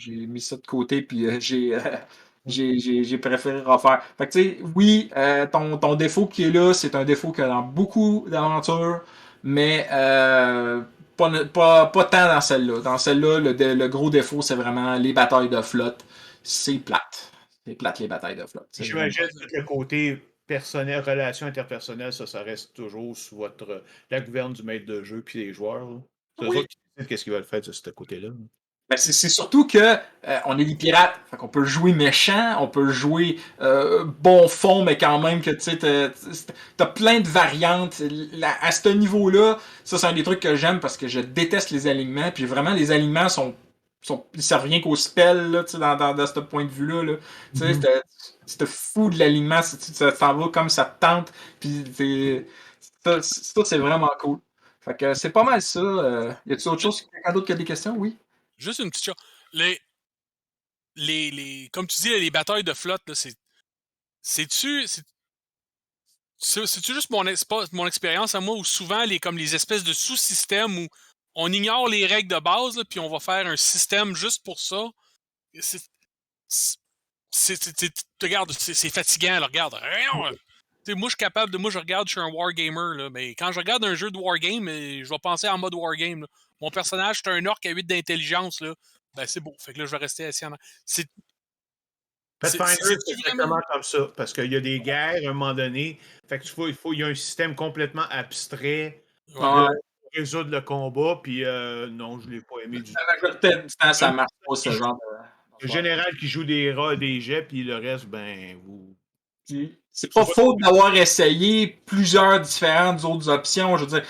mis ça de côté, puis j'ai préféré refaire. Fait que tu sais, oui, ton défaut qui est là, c'est un défaut qu'il y a dans beaucoup d'aventures, mais pas tant dans celle-là. Dans celle-là, le gros défaut, c'est vraiment les batailles de flotte. C'est plate. C'est plate, les batailles de flotte. J'imagine que le côté personnel, relation interpersonnelle, ça reste toujours sous la gouverne du maître de jeu puis les joueurs. C'est eux autres qui décident qu'est-ce qu'ils veulent faire de ce côté-là. Ben, c'est surtout que on est des pirates, fait qu'on peut jouer méchant, on peut jouer bon fond, mais quand même que tu sais t'as plein de variantes. À ce niveau-là, ça c'est un des trucs que j'aime parce que je déteste les alignements, puis vraiment les alignements ils servent rien qu'au spell là, dans ce point de vue-là. Là. Tu sais, c'était fou de l'alignement, ça t'en va comme ça te tente, puis ça c'est vraiment cool. Fait que c'est pas mal ça. Y a-t-il autre chose, quelqu'un d'autre qui a des questions? Oui. Juste une petite chose. Comme tu dis, les batailles de flotte, là, c'est-tu juste mon expérience à moi où souvent comme les espèces de sous-systèmes où on ignore les règles de base là, puis on va faire un système juste pour ça. Regarde, c'est fatigant, là, regarde. Moi, je suis capable de. Moi, je regarde, je suis un wargamer, là, mais quand je regarde un jeu de wargame, je vais penser en mode wargame. Là. Mon personnage, c'est un orc à 8 d'intelligence, là. Ben, c'est beau. Fait que là, je vais rester assis en. Pathfinder, c'est exactement comme ça, parce qu'il y a des guerres à un moment donné. Fait que il y a un système complètement abstrait de résoudre le combat, puis non, je ne l'ai pas aimé du tout. La majorité du temps, ça marche pas, ce genre de. Le général qui joue des rats, des jets, puis le reste, ben, vous. C'est pas faute d'avoir essayé plusieurs différentes autres options. Je veux dire,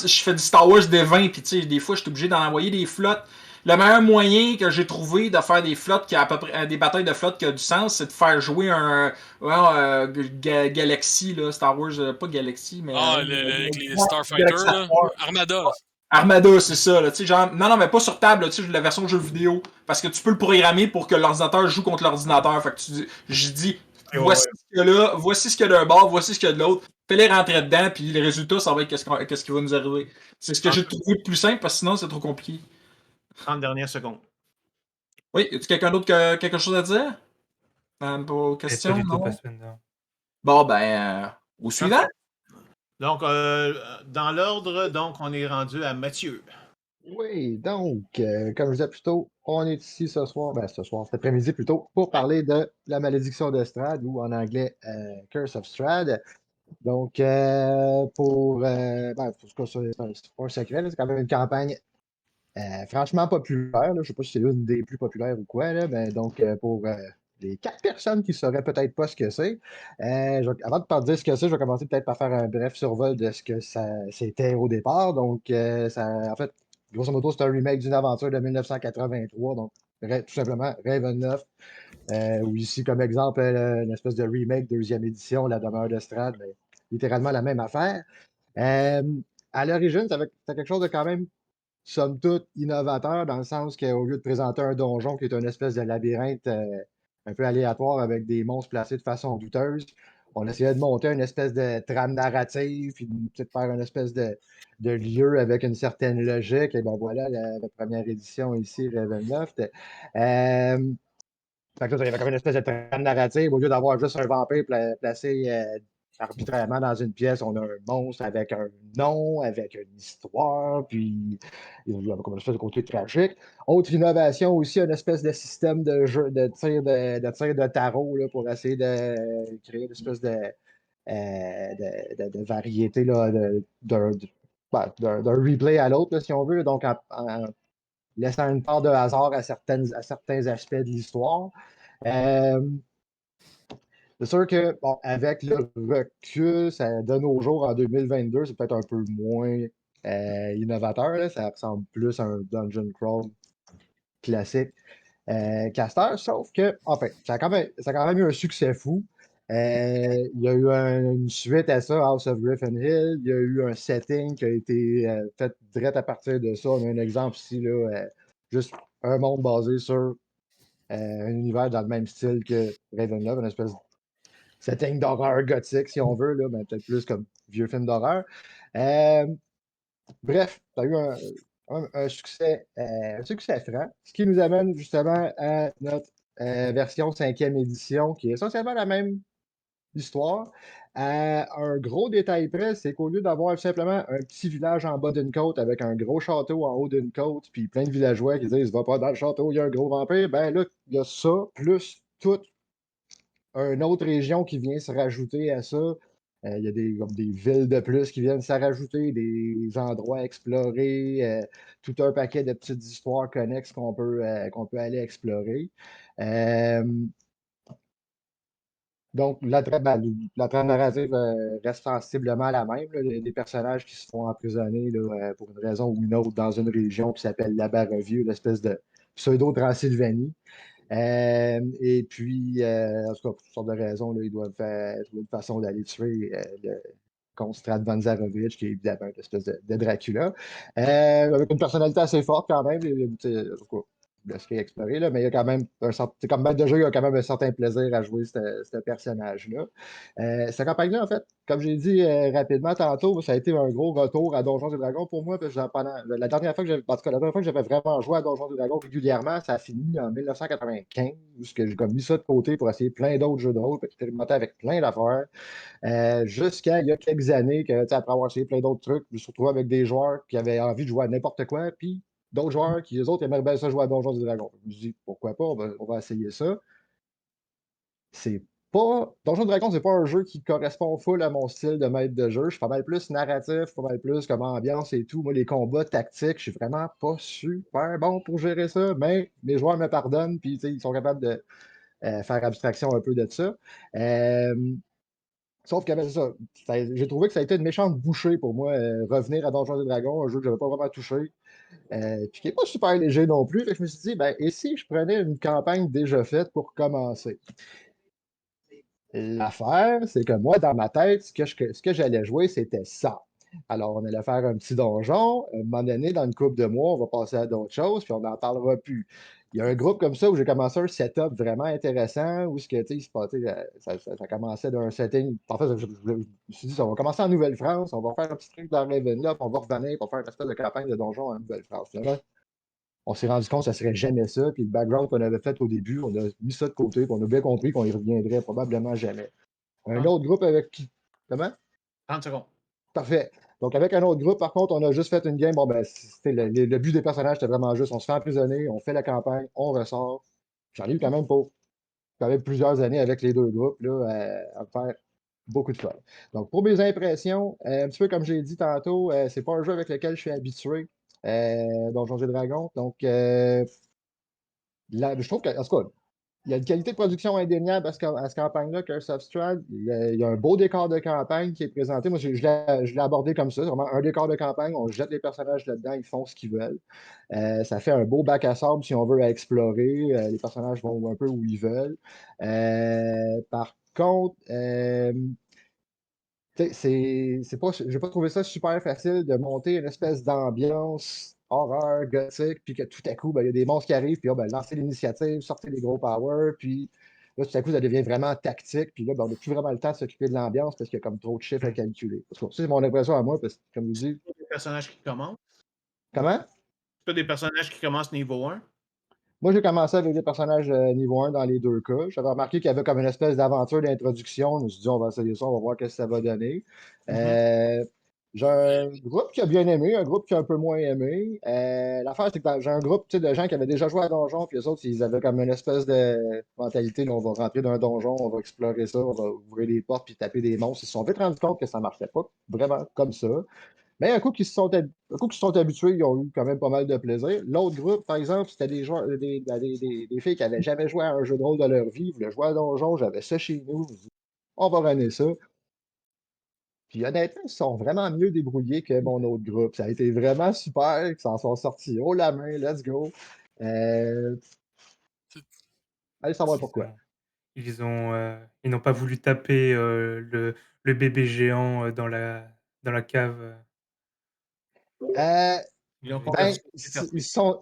je fais du Star Wars des 20, puis tu sais, des fois, je suis obligé d'en envoyer des flottes. Le meilleur moyen que j'ai trouvé de faire des flottes qui a à peu près des batailles de flotte qui a du sens, c'est de faire jouer un Galaxy, là, Star Wars, pas Galaxy, mais. Avec les Starfighters, là. Armada. Armada, c'est ça, là, tu sais, genre, non, mais pas sur table, tu sais, la version jeu vidéo, parce que tu peux le programmer pour que l'ordinateur joue contre l'ordinateur, fait que je dis, voici ce qu'il y a là, voici ce qu'il y a d'un bord, voici ce qu'il y a de l'autre, fais-les rentrer dedans, puis les résultats, ça va être qu'est-ce qui va nous arriver. C'est ce que j'ai trouvé le plus simple, parce que sinon, c'est trop compliqué. 30 dernières secondes. Oui, y a-t-il quelqu'un d'autre qui a quelque chose à dire? Pour question, non? Bon, ben, au suivant. Donc, dans l'ordre, donc, on est rendu à Mathieu. Oui, donc, comme je disais plus tôt, on est ici ce soir, cet après-midi plutôt, pour parler de la malédiction de Strahd, ou en anglais Curse of Strahd. Donc, pour c'est pas un secret, c'est quand même une campagne franchement populaire. Là. Je ne sais pas si c'est l'une des plus populaires ou quoi. Là, mais donc, pour les 4 personnes qui ne sauraient peut-être pas ce que c'est, avant de dire ce que c'est, je vais commencer peut-être par faire un bref survol de ce que c'était au départ. Donc, en fait, grosso modo, c'est un remake d'une aventure de 1983. Donc, tout simplement, Raven 9. Ou ici, comme exemple, une espèce de remake, deuxième édition, La Demeure de Strahd, mais littéralement la même affaire. À l'origine, c'était quelque chose de quand même somme toute innovateur dans le sens qu'au lieu de présenter un donjon qui est une espèce de labyrinthe un peu aléatoire avec des monstres placés de façon douteuse, on essayait de monter une espèce de trame narrative, puis peut-être faire une espèce de lieu avec une certaine logique. Et ben voilà, la première édition ici, Ravenloft. Fait que là, il y avait comme une espèce de trame narrative. Au lieu d'avoir juste un vampire placé arbitrairement dans une pièce, on a un monstre avec un nom, avec une histoire, puis il y avait comme une espèce de côté tragique. Autre innovation aussi, une espèce de système de jeu de tir de tarot là, pour essayer de créer une espèce de variété là, d'un replay à l'autre, si on veut. Donc, en laissant une part de hasard à certains aspects de l'histoire. C'est sûr que, bon, avec le recul, de nos jours, en 2022, c'est peut-être un peu moins innovateur. Là. Ça ressemble plus à un dungeon crawl classique caster, sauf que, enfin, ça a quand même eu un succès fou. Il y a eu une suite à ça, House of Griffin Hill. Il y a eu un setting qui a été fait direct à partir de ça. On a un exemple ici, là, juste un monde basé sur un univers dans le même style que Ravenloft, une espèce de setting d'horreur gothique, si on veut, là, mais peut-être plus comme vieux film d'horreur. Bref, ça a eu un succès franc, ce qui nous amène justement à notre version 5e édition, qui est essentiellement la même histoire. Un gros détail près, c'est qu'au lieu d'avoir simplement un petit village en bas d'une côte avec un gros château en haut d'une côte, puis plein de villageois qui disent va pas dans le château, il y a un gros vampire, ben là, il y a ça, plus toute une autre région qui vient se rajouter à ça. Il y a comme des villes de plus qui viennent se rajouter, des endroits à explorer, tout un paquet de petites histoires connexes qu'on peut aller explorer. Euh, donc, la trame narrative reste sensiblement la même. Là. Des personnages qui se font emprisonner là, pour une raison ou une autre dans une région qui s'appelle la Barovie, l'espèce de pseudo-Transylvanie. Et puis, en tout cas, pour toutes sortes de raisons, là, ils doivent trouver une façon d'aller tuer le comte Strad von Zarovich, qui est évidemment une espèce de Dracula, avec une personnalité assez forte quand même. En tout cas, je laisserai explorer, là, mais il y a quand même c'est comme maître de jeu, il y a quand même un certain plaisir à jouer ce personnage-là. Cette campagne-là, en fait, comme j'ai dit rapidement tantôt, ça a été un gros retour à Donjons et Dragons pour moi. Parce que pendant, la dernière fois que j'avais, en tout cas, la dernière fois que j'avais vraiment joué à Donjons et Dragons régulièrement, ça a fini en 1995, où j'ai comme mis ça de côté pour essayer plein d'autres jeux de rôle, puis expérimenter avec plein d'affaires. Jusqu'à il y a quelques années, que, après avoir essayé plein d'autres trucs, je me suis retrouvé avec des joueurs qui avaient envie de jouer à n'importe quoi, puis d'autres joueurs qui, eux autres, aimaient bien ça jouer à Donjons et Dragons. Je me suis dit, pourquoi pas, on va essayer ça. C'est pas. Donjons et Dragons, c'est pas un jeu qui correspond full à mon style de maître de jeu. Je suis pas mal plus narratif, pas mal plus comme ambiance et tout. Moi, les combats tactiques, je suis vraiment pas super bon pour gérer ça, mais mes joueurs me pardonnent, puis ils sont capables de faire abstraction un peu de ça. Sauf que ben, c'est ça. J'ai trouvé que ça a été une méchante bouchée pour moi, revenir à Donjons et Dragons, un jeu que j'avais pas vraiment touché. Puis qui n'est pas super léger non plus. Fait que je me suis dit, ben, et si je prenais une campagne déjà faite pour commencer? L'affaire, c'est que moi, dans ma tête, ce que j'allais jouer, c'était ça. Alors, on allait faire un petit donjon. À un moment donné, dans une couple de mois, on va passer à d'autres choses, puis on n'en parlera plus. Il y a un groupe comme ça où j'ai commencé un setup vraiment intéressant, où ce que, il se passait, ça commençait d'un setting. En fait, je me suis dit, on va commencer en Nouvelle-France, on va faire un petit truc dans Ravenloft, on va revenir pour faire une espèce de campagne de donjon en Nouvelle-France. Finalement, on s'est rendu compte que ça serait jamais ça. Puis le background qu'on avait fait au début, on a mis ça de côté, puis on a bien compris qu'on y reviendrait probablement jamais. Un autre groupe avec qui. Comment? 30 secondes. Parfait. Donc, avec un autre groupe, par contre, on a juste fait une game. Bon, ben, le but des personnages, c'était vraiment juste, on se fait emprisonner, on fait la campagne, on ressort. J'en ai eu quand même pour quand même plusieurs années avec les deux groupes, là, à faire beaucoup de fun. Donc, pour mes impressions, un petit peu comme j'ai dit tantôt, c'est pas un jeu avec lequel je suis habitué, Donjons et Dragons. Donc, je trouve que, en tout cas, il y a une qualité de production indéniable à cette campagne-là, Curse of Strahd. Il y a un beau décor de campagne qui est présenté. Moi, je l'ai abordé comme ça. C'est vraiment un décor de campagne. On jette les personnages là-dedans, ils font ce qu'ils veulent. Ça fait un beau bac à sable si on veut à explorer. Les personnages vont un peu où ils veulent. Par contre, c'est pas, j'ai pas trouvé ça super facile de monter une espèce d'ambiance horreur, gothique, puis que tout à coup, ben, il y a des monstres qui arrivent, puis là, ben, lancer l'initiative, sortir les gros powers, puis là, tout à coup, ça devient vraiment tactique, puis là, ben, on n'a plus vraiment le temps de s'occuper de l'ambiance parce qu'il y a comme trop de chiffres à calculer. Ça, c'est mon impression à moi, parce que, comme je dis. Des personnages qui commencent. Comment? C'est pas des personnages qui commencent niveau 1. Moi, j'ai commencé avec des personnages niveau 1 dans les deux cas. J'avais remarqué qu'il y avait comme une espèce d'aventure d'introduction. Je me suis dit, on va essayer ça, on va voir ce que ça va donner. J'ai un groupe qui a bien aimé, un groupe qui a un peu moins aimé. L'affaire, c'est que j'ai un groupe de gens qui avaient déjà joué à Donjon, puis les autres, ils avaient comme une espèce de mentalité, là, on va rentrer dans un donjon, on va explorer ça, on va ouvrir les portes puis taper des monstres. Ils se sont vite rendus compte que ça ne marchait pas vraiment comme ça. Mais un coup qu'ils se sont habitués, ils ont eu quand même pas mal de plaisir. L'autre groupe, par exemple, c'était des joueurs, des filles qui n'avaient jamais joué à un jeu de rôle de leur vie, ils voulaient jouer à Donjon, j'avais ça chez nous, je dis, on va runner ça. Puis honnêtement, ils sont vraiment mieux débrouillés que mon autre groupe. Ça a été vraiment super, ils s'en sont sortis haut la main, let's go. Allez savoir pourquoi. Ils n'ont pas voulu taper, le bébé géant, dans la cave, Euh, Ils l'ont pas ben, perçu. C'est perçu.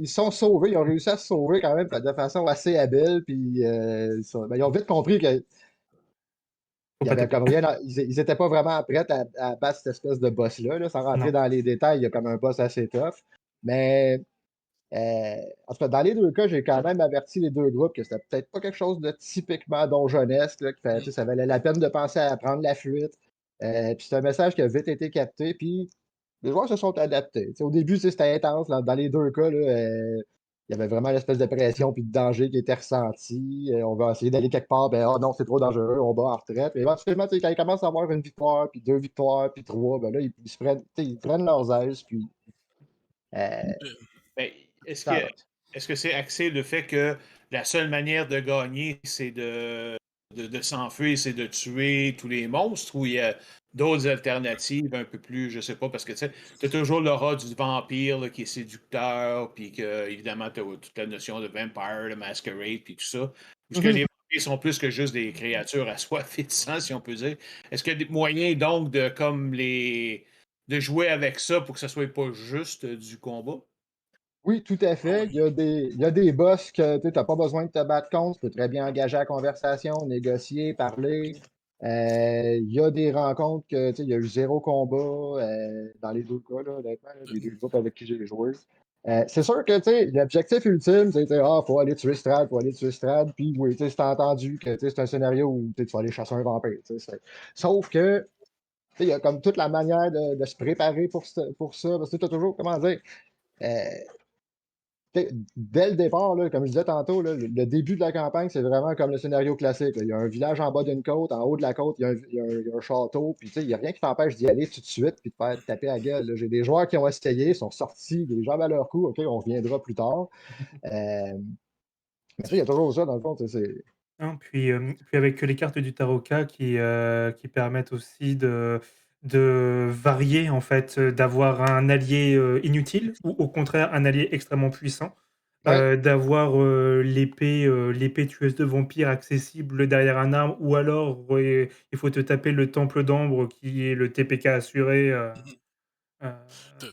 ils sont sauvés. Ils ont réussi à se sauver quand même de façon assez habile. Puis, ils ont vite compris qu'il faut y pas avait taper. comme rien. Ils étaient pas vraiment prêts à battre cette espèce de boss-là. Là, sans rentrer Non. dans les détails, il y a comme un boss assez tough. Mais en tout cas, dans les deux cas, j'ai quand même averti les deux groupes que c'était peut-être pas quelque chose de typiquement donjonesque, là, tu sais, ça valait la peine de penser à prendre la fuite. Puis c'est un message qui a vite été capté, puis les joueurs se sont adaptés. Tu sais, au début, tu sais, c'était intense. Dans les deux cas, là, il y avait vraiment l'espèce de pression puis de danger qui était ressenti. On va essayer d'aller quelque part, ben oh non, c'est trop dangereux, on bat en retraite. Et éventuellement, tu sais, quand ils commencent à avoir une victoire, puis deux victoires, puis trois, ben là, ils se prennent, tu sais, ils prennent leurs aises, puis euh, Euh, Ben, ça avance. est-ce que c'est axé le fait que la seule manière de gagner, c'est de s'enfuir, c'est de tuer tous les monstres, ou il y a d'autres alternatives un peu plus, je sais pas, parce que tu sais, t'as toujours l'aura du vampire là, qui est séducteur, puis que évidemment, tu as toute la notion de vampire, de masquerade, puis tout ça. Est-ce que les vampires sont plus que juste des créatures assoiffées de sang, si on peut dire? Est-ce qu'il y a des moyens donc de comme les de jouer avec ça pour que ça soit pas juste du combat? Oui, tout à ah fait. ouais. Il y a des boss que tu n'as pas besoin de te battre contre. Tu peux très bien engager la conversation, négocier, parler. Il y a des rencontres que il y a eu zéro combat dans les deux cas, là, honnêtement, là, les deux groupes avec qui j'ai joué. C'est sûr que l'objectif ultime, c'est faut aller tuer Strad, faut aller tuer Strad. Puis oui, c'est entendu que c'est un scénario où tu vas aller chasser un vampire. Sauf que il y a comme toute la manière de se préparer pour ça. Parce que tu as toujours, comment dire, euh, dès le départ, là, comme je disais tantôt, là, le début de la campagne, c'est vraiment comme le scénario classique, là. Il y a un village en bas d'une côte, en haut de la côte, il y a un château, puis il n'y a rien qui t'empêche d'y aller tout de suite puis de faire taper la gueule, là. J'ai des joueurs qui ont essayé, sont sortis, des jambes à leur cou, OK, on reviendra plus tard. Euh, mais il y a toujours ça, dans le fond. Non, puis avec les cartes du Tarot-K qui permettent aussi de varier, en fait, d'avoir un allié, inutile ou au contraire un allié extrêmement puissant, Ouais, d'avoir, l'épée tueuse de vampires accessible derrière un arbre ou alors, il faut te taper le temple d'ambre qui est le TPK assuré, heu, de-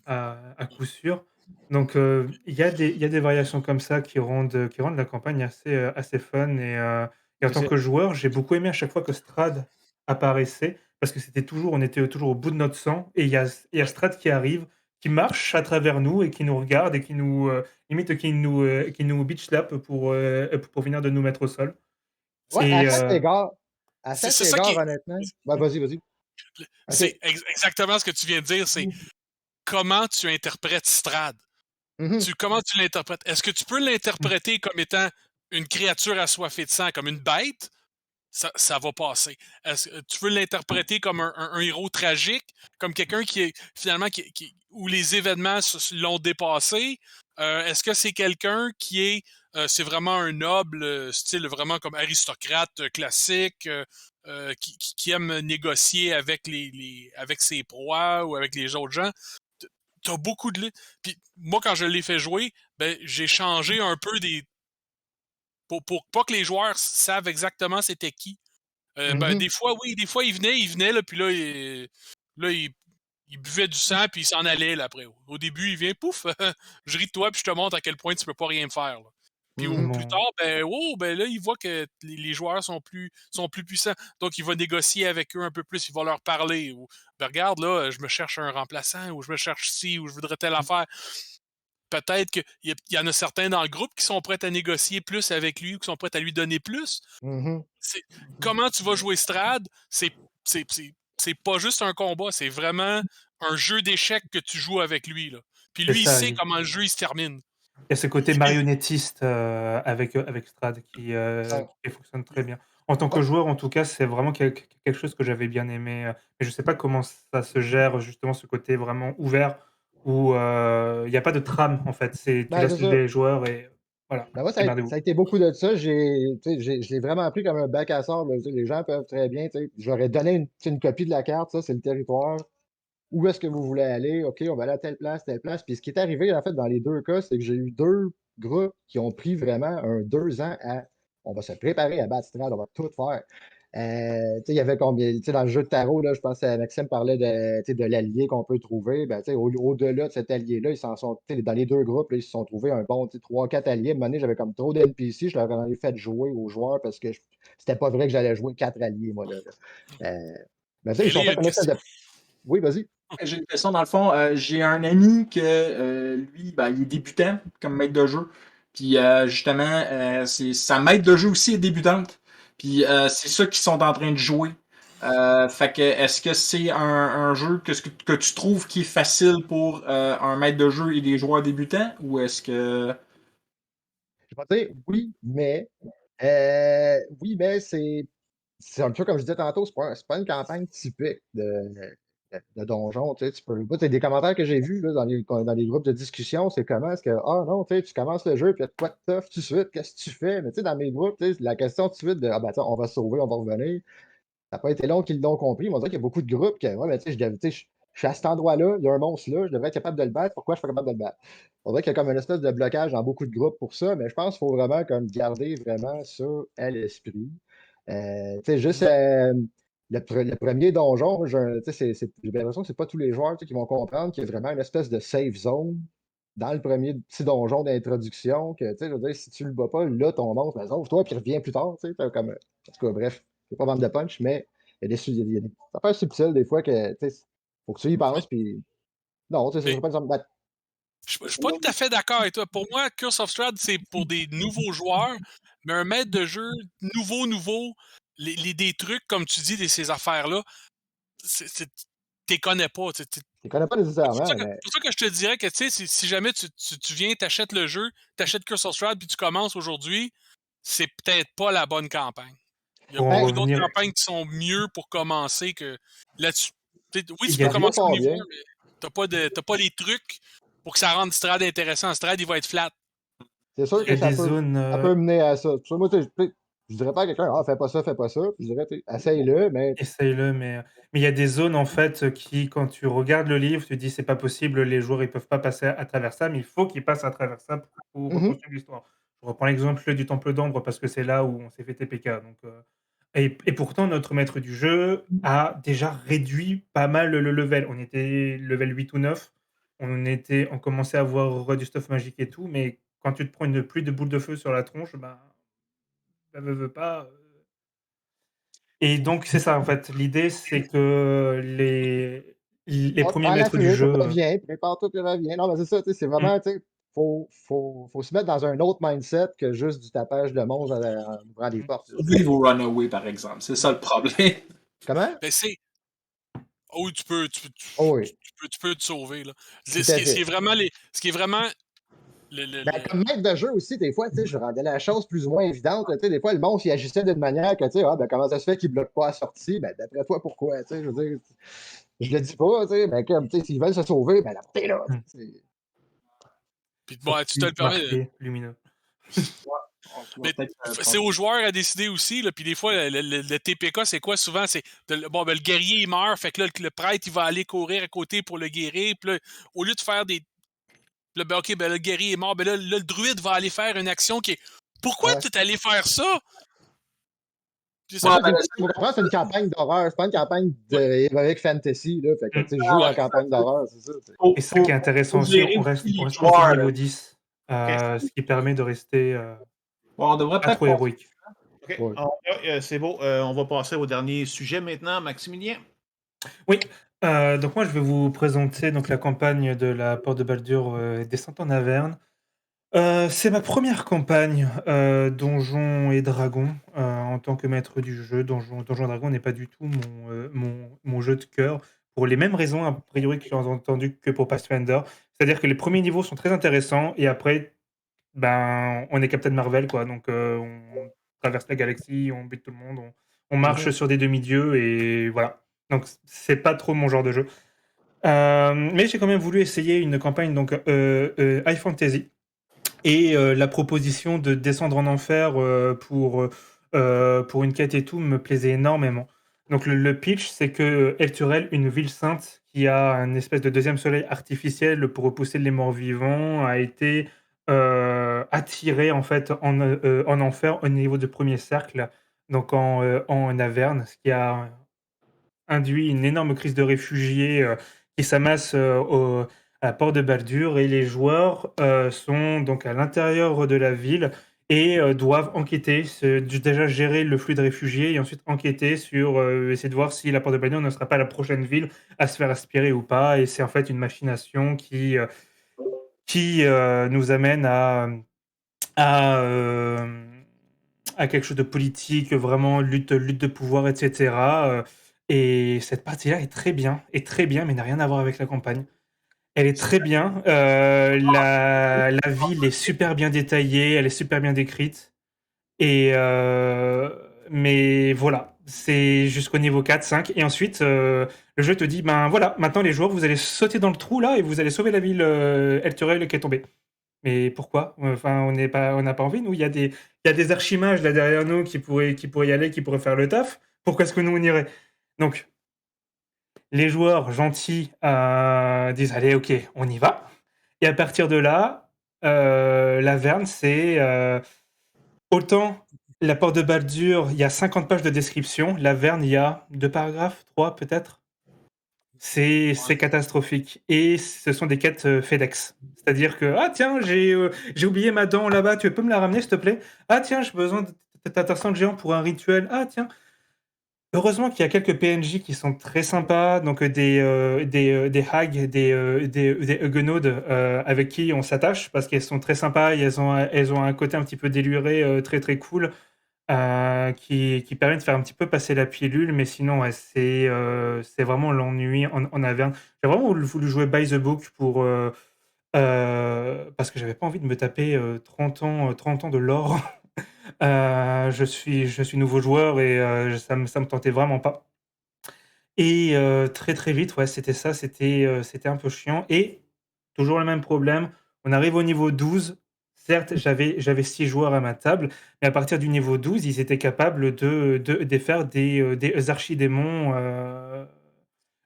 à coup sûr. Donc il y a des variations comme ça qui rendent la campagne assez fun et en C'est tant ça. que joueur, j'ai beaucoup aimé à chaque fois que Strahd apparaissait parce que on était toujours au bout de notre sang et il y a ouais. Strahd qui arrive, qui marche à travers nous et qui nous regarde et limite qui nous bitch slap pour venir de nous mettre au sol ouais, et à C'est cet c'est ça qui égard, est. honnêtement. Ouais, vas-y, vas-y. C'est OK. exactement ce que tu viens de dire. C'est comment tu interprètes Strad. Mhm, Comment tu l'interprètes? Est-ce que tu peux l'interpréter comme étant une créature assoiffée de sang, comme une bête? Ça va passer. Est-ce que tu veux l'interpréter comme un héros tragique, comme quelqu'un qui est finalement où les événements l'ont dépassé? Est-ce que c'est quelqu'un qui est c'est vraiment un noble, style vraiment comme aristocrate classique, qui aime négocier avec avec ses proies ou avec les autres gens? T'as beaucoup de. Puis moi, quand je l'ai fait jouer, ben, j'ai changé un peu pour pas que les joueurs savent exactement c'était qui. Ben, mhm, des fois, oui, des fois, il venait, là, puis là, il buvait du sang, puis il s'en allait, là, après. Au début, il vient, pouf, je ris de toi, puis je te montre à quel point tu peux pas rien faire, là. Puis mhm. plus mon tard, ben, oh, ben là, il voit que les joueurs sont plus puissants. Donc, il va négocier avec eux un peu plus, il va leur parler. Ou, ben, regarde, là, je me cherche un remplaçant, ou je me cherche ci, ou je voudrais telle affaire. Peut-être qu'il y en a certains dans le groupe qui sont prêts à négocier plus avec lui, ou qui sont prêts à lui donner plus. Mhm. C'est comment tu vas jouer Strad, c'est pas juste un combat, c'est vraiment un jeu d'échecs que tu joues avec lui, là. Puis c'est lui, il ça. sait comment le jeu il se termine. Il y a ce côté Il est- marionnettiste, avec Strad Ouais. qui fonctionne très bien. En tant que Ouais. joueur, en tout cas, c'est vraiment quelque chose que j'avais bien aimé, mais je sais pas comment ça se gère, justement, ce côté vraiment ouvert où, il y a pas de trame, en fait. C'est tu Ben, c'est laisses ça. les joueurs et voilà, Ben, moi, démerdez-vous. ça a été beaucoup de ça. Je l'ai vraiment pris comme un bac à sable, là. Tu sais, les gens peuvent très bien. J'aurais donné une copie de la carte, ça, c'est le territoire. Où est-ce que vous voulez aller? OK, on va aller à telle place, telle place. Puis ce qui est arrivé, en fait, dans les deux cas, c'est que j'ai eu deux groupes qui ont pris vraiment 2 ans à on va se préparer à battre Strahd, on va tout faire. Il y avait combien, dans le jeu de tarot, là, je pense que Maxime parlait de l'allié qu'on peut trouver. Ben, au-delà de cet allié-là, ils s'en sont, dans les deux groupes, là, ils se sont trouvés un bon 3-4 alliés. À un moment donné, j'avais comme trop d'NPC, je leur en ai fait jouer aux joueurs parce que c'était pas vrai que j'allais jouer 4 alliés, moi. Là. Ben, ils sont fait une espèce de. Oui, vas-y. J'ai une question dans le fond. J'ai un ami que lui, ben, il est débutant comme maître de jeu. Puis justement, sa maître de jeu aussi est débutante. Puis c'est ça qu'ils sont en train de jouer. Fait que est-ce que c'est un jeu que tu trouves qui est facile pour un maître de jeu et des joueurs débutants? Ou est-ce que. Je vais dire oui, mais c'est un peu comme je disais tantôt, c'est pas une campagne typique de donjon. Tu peux pas. Des commentaires que j'ai vus là, dans les groupes de discussion, c'est comment est-ce que non, tu commences le jeu, puis il y a de quoi de tough tout de suite, qu'est-ce que tu fais? Mais dans mes groupes, la question tout de suite de on va se sauver, on va revenir. Ça n'a pas été long qu'ils l'ont compris. On dirait qu'il y a beaucoup de groupes qui ouais, mais je suis à cet endroit-là, il y a un monstre là, je devrais être capable de le battre. Pourquoi je suis pas capable de le battre? On dirait qu'il y a comme une espèce de blocage dans beaucoup de groupes pour ça, mais je pense qu'il faut vraiment comme garder vraiment ça à l'esprit. Juste le premier donjon, j'ai l'impression que c'est pas tous les joueurs qui vont comprendre qu'il y a vraiment une espèce de safe zone dans le premier petit donjon d'introduction. Que, je veux dire, si tu le bats pas, là, ton monstre, ben, sauve-toi, puis reviens plus tard. Comme, en tout cas, bref, je ne vais pas vendre de punch, mais il y a des affaires subtiles des fois que faut que tu y penses, puis non, ça ne Mais serait pas exemple. je suis pas tout à fait d'accord avec toi. Pour moi, Curse of Strahd, c'est pour des nouveaux joueurs, mais un maître de jeu nouveau, des trucs, comme tu dis, ces affaires-là, t'es connais pas. Je ne connais pas C'est nécessairement, mais pour ça que je te dirais que, tu sais, si jamais tu viens, t'achètes le jeu, t'achètes Curse of Strahd, puis tu commences aujourd'hui, c'est peut-être pas la bonne campagne. Il y a Pour en beaucoup d'autres revenir, campagnes qui sont mieux pour commencer que là-dessus. Oui, il tu y peux a, ça se voit commencer au fort niveau bien. 1, mais t'as pas les trucs pour que ça rende Strahd intéressant. Strahd, il va être flat. C'est sûr il y a que ça des peut, zones. ça peut mener à ça. Pour ça, moi, je dirais pas à quelqu'un, fais pas ça, fais pas ça. Puis je dirais, essaye-le, mais Essaye-le, mais il y a des zones en fait qui, quand tu regardes le livre, tu te dis c'est pas possible, les joueurs ils peuvent pas passer à travers ça, mais il faut qu'ils passent à travers ça pour Mhm. poursuivre l'histoire. Je reprends l'exemple du Temple d'Ombre parce que c'est là où on s'est fait TPK. Donc, et pourtant, notre maître du jeu a déjà réduit pas mal le level. On était level 8 ou 9, on commençait à avoir du stuff magique et tout, mais quand tu te prends une pluie de boules de feu sur la tronche, ça ne veut pas. Et donc, c'est ça, en fait. L'idée, c'est que les Hop, premiers prends la maîtres du fuite, jeu. reviens, prépare-toi, puis reviens. Non, mais c'est ça, c'est Mm. vraiment, faut se mettre dans un autre mindset que juste du tapage de monstres en ouvrant des portes. Survive ou Runaway, par exemple. C'est ça le problème. Comment? Ben, c'est. Oh, Oh oui, tu peux te sauver, là. tout à Ce qui est fait. vraiment ce qui est vraiment Ben, comme maître de jeu aussi, des fois, je rendais la chose plus ou moins évidente. Des fois, le monstre, il agissait d'une manière que, comment ça se fait qu'il bloque pas la sortie? Ben, d'après toi, pourquoi? Je veux dire, je le dis pas, ben, comme, s'ils veulent se sauver, ben, la portée est là. Mm. Puis bon, tu te Sorti, le permets. marqué, lumineux. On va Mais peut-être, c'est aux joueurs à décider aussi. Là. Puis des fois, le TPK, c'est quoi souvent? C'est bon, ben, le guerrier il meurt, fait que là, le prêtre il va aller courir à côté pour le guérir. Puis là, au lieu de faire des. Là, ben, ok, ben, le guerrier est mort, ben là, le druide va aller faire une action qui est. Pourquoi Ouais. tu es allé faire ça? C'est En ça. fait, faut comprendre, c'est une campagne d'horreur, c'est pas une campagne de Heroic Fantasy. Là, fait que, Mm. je joue en campagne d'horreur, c'est ça. Et ça qui est intéressant aussi, gérer on aussi reste les en dessous de joueurs. niveau 10, ce qui permet de rester Bon, on devrait pas peut-être trop héroïque. OK. Ouais. C'est beau. On va passer au dernier sujet maintenant, Maximilien. Oui, donc moi je vais vous présenter donc la campagne de la Porte de Baldur Descente en Averne. C'est ma première campagne Donjons et Dragons en tant que maître du jeu. Donjons et Dragons n'est pas du tout mon jeu de cœur, pour les mêmes raisons a priori que j'ai entendu que pour Pathfinder. C'est-à-dire que les premiers niveaux sont très intéressants et après, ben, on est Captain Marvel, quoi. Donc on traverse la galaxie, on bute tout le monde, on marche sur des demi-dieux et voilà. Donc c'est pas trop mon genre de jeu. Mais j'ai quand même voulu essayer une campagne donc high fantasy. Et la proposition de descendre en enfer pour une quête et tout me plaisait énormément. Donc le pitch, c'est que Elturel, une ville sainte qui a un espèce de deuxième soleil artificiel pour repousser les morts vivants, a été attiré en fait en enfer au niveau du premier cercle, donc en Averne, ce qui a induit une énorme crise de réfugiés qui s'amassent à la porte de Baldur et les joueurs sont donc à l'intérieur de la ville et doivent enquêter, déjà gérer le flux de réfugiés et ensuite enquêter sur essayer de voir si la porte de Baldur ne sera pas la prochaine ville à se faire aspirer ou pas. Et c'est en fait une machination qui nous amène à, à quelque chose de politique, vraiment lutte de pouvoir, etc. Et cette partie-là est très bien, mais n'a rien à voir avec la campagne. Elle est très bien. La ville est super bien détaillée, elle est super bien décrite. Et mais voilà, c'est jusqu'au niveau 4, 5. Et ensuite, le jeu te dit, ben voilà, maintenant les joueurs, vous allez sauter dans le trou là et vous allez sauver la ville Elturel qui est tombée. Mais pourquoi? Enfin, on n'a pas envie, nous. Il y a des archimages là derrière nous qui pourraient y aller, qui pourraient faire le taf. Pourquoi est-ce que nous on irait? Donc, les joueurs gentils disent allez, ok, on y va. Et à partir de là, l'Averne, c'est autant la porte de Baldur, il y a 50 pages de description. L'Averne, il y a 2 paragraphes, 3 peut-être. C'est catastrophique et ce sont des quêtes, FedEx. C'est-à-dire que: «Ah tiens, j'ai oublié ma dent là-bas, tu peux me la ramener s'il te plaît? Ah tiens, j'ai besoin de ta de géant pour un rituel. Ah tiens». Heureusement qu'il y a quelques PNJ qui sont très sympas, donc des hags, des huguenots, avec qui on s'attache parce qu'elles sont très sympas et elles ont un côté un petit peu déluré, très, très cool, qui permet de faire un petit peu passer la pilule, mais sinon, ouais, c'est vraiment l'ennui en Averne. J'ai vraiment voulu jouer by the book parce que j'avais pas envie de me taper 30 ans de lore. Je suis nouveau joueur et ça me tentait vraiment pas. Et très, très vite, ouais, c'était ça, c'était un peu chiant et toujours le même problème, on arrive au niveau 12. Certes, j'avais 6 joueurs à ma table, mais à partir du niveau 12, ils étaient capables de faire des archidémons,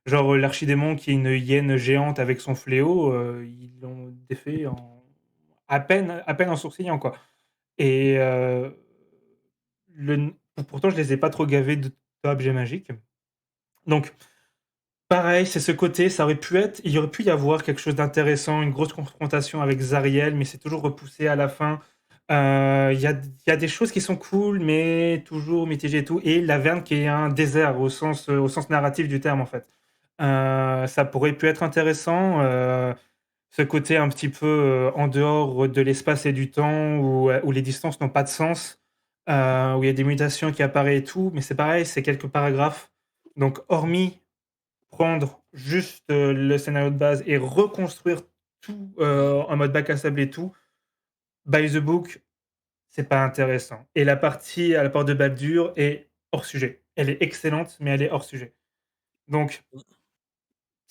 genre l'archidémon qui est une hyène géante avec son fléau, ils l'ont défait en à peine en sourcillant, quoi. Et le pourtant je les ai pas trop gavés d'objets magiques. Donc pareil, c'est ce côté, il y aurait pu y avoir quelque chose d'intéressant, une grosse confrontation avec Zariel, mais c'est toujours repoussé à la fin. Il y a des choses qui sont cool, mais toujours mitigées et tout. Et Laverne qui est un désert au sens narratif du terme, en fait. Ça pourrait pu être intéressant. Ce côté un petit peu en dehors de l'espace et du temps, où les distances n'ont pas de sens, où il y a des mutations qui apparaissent et tout. Mais c'est pareil, c'est quelques paragraphes. Donc, hormis prendre juste le scénario de base et reconstruire tout en mode bac à sable et tout, by the book, c'est pas intéressant. Et la partie à la porte de Baldur est hors sujet. Elle est excellente, mais elle est hors sujet. Donc,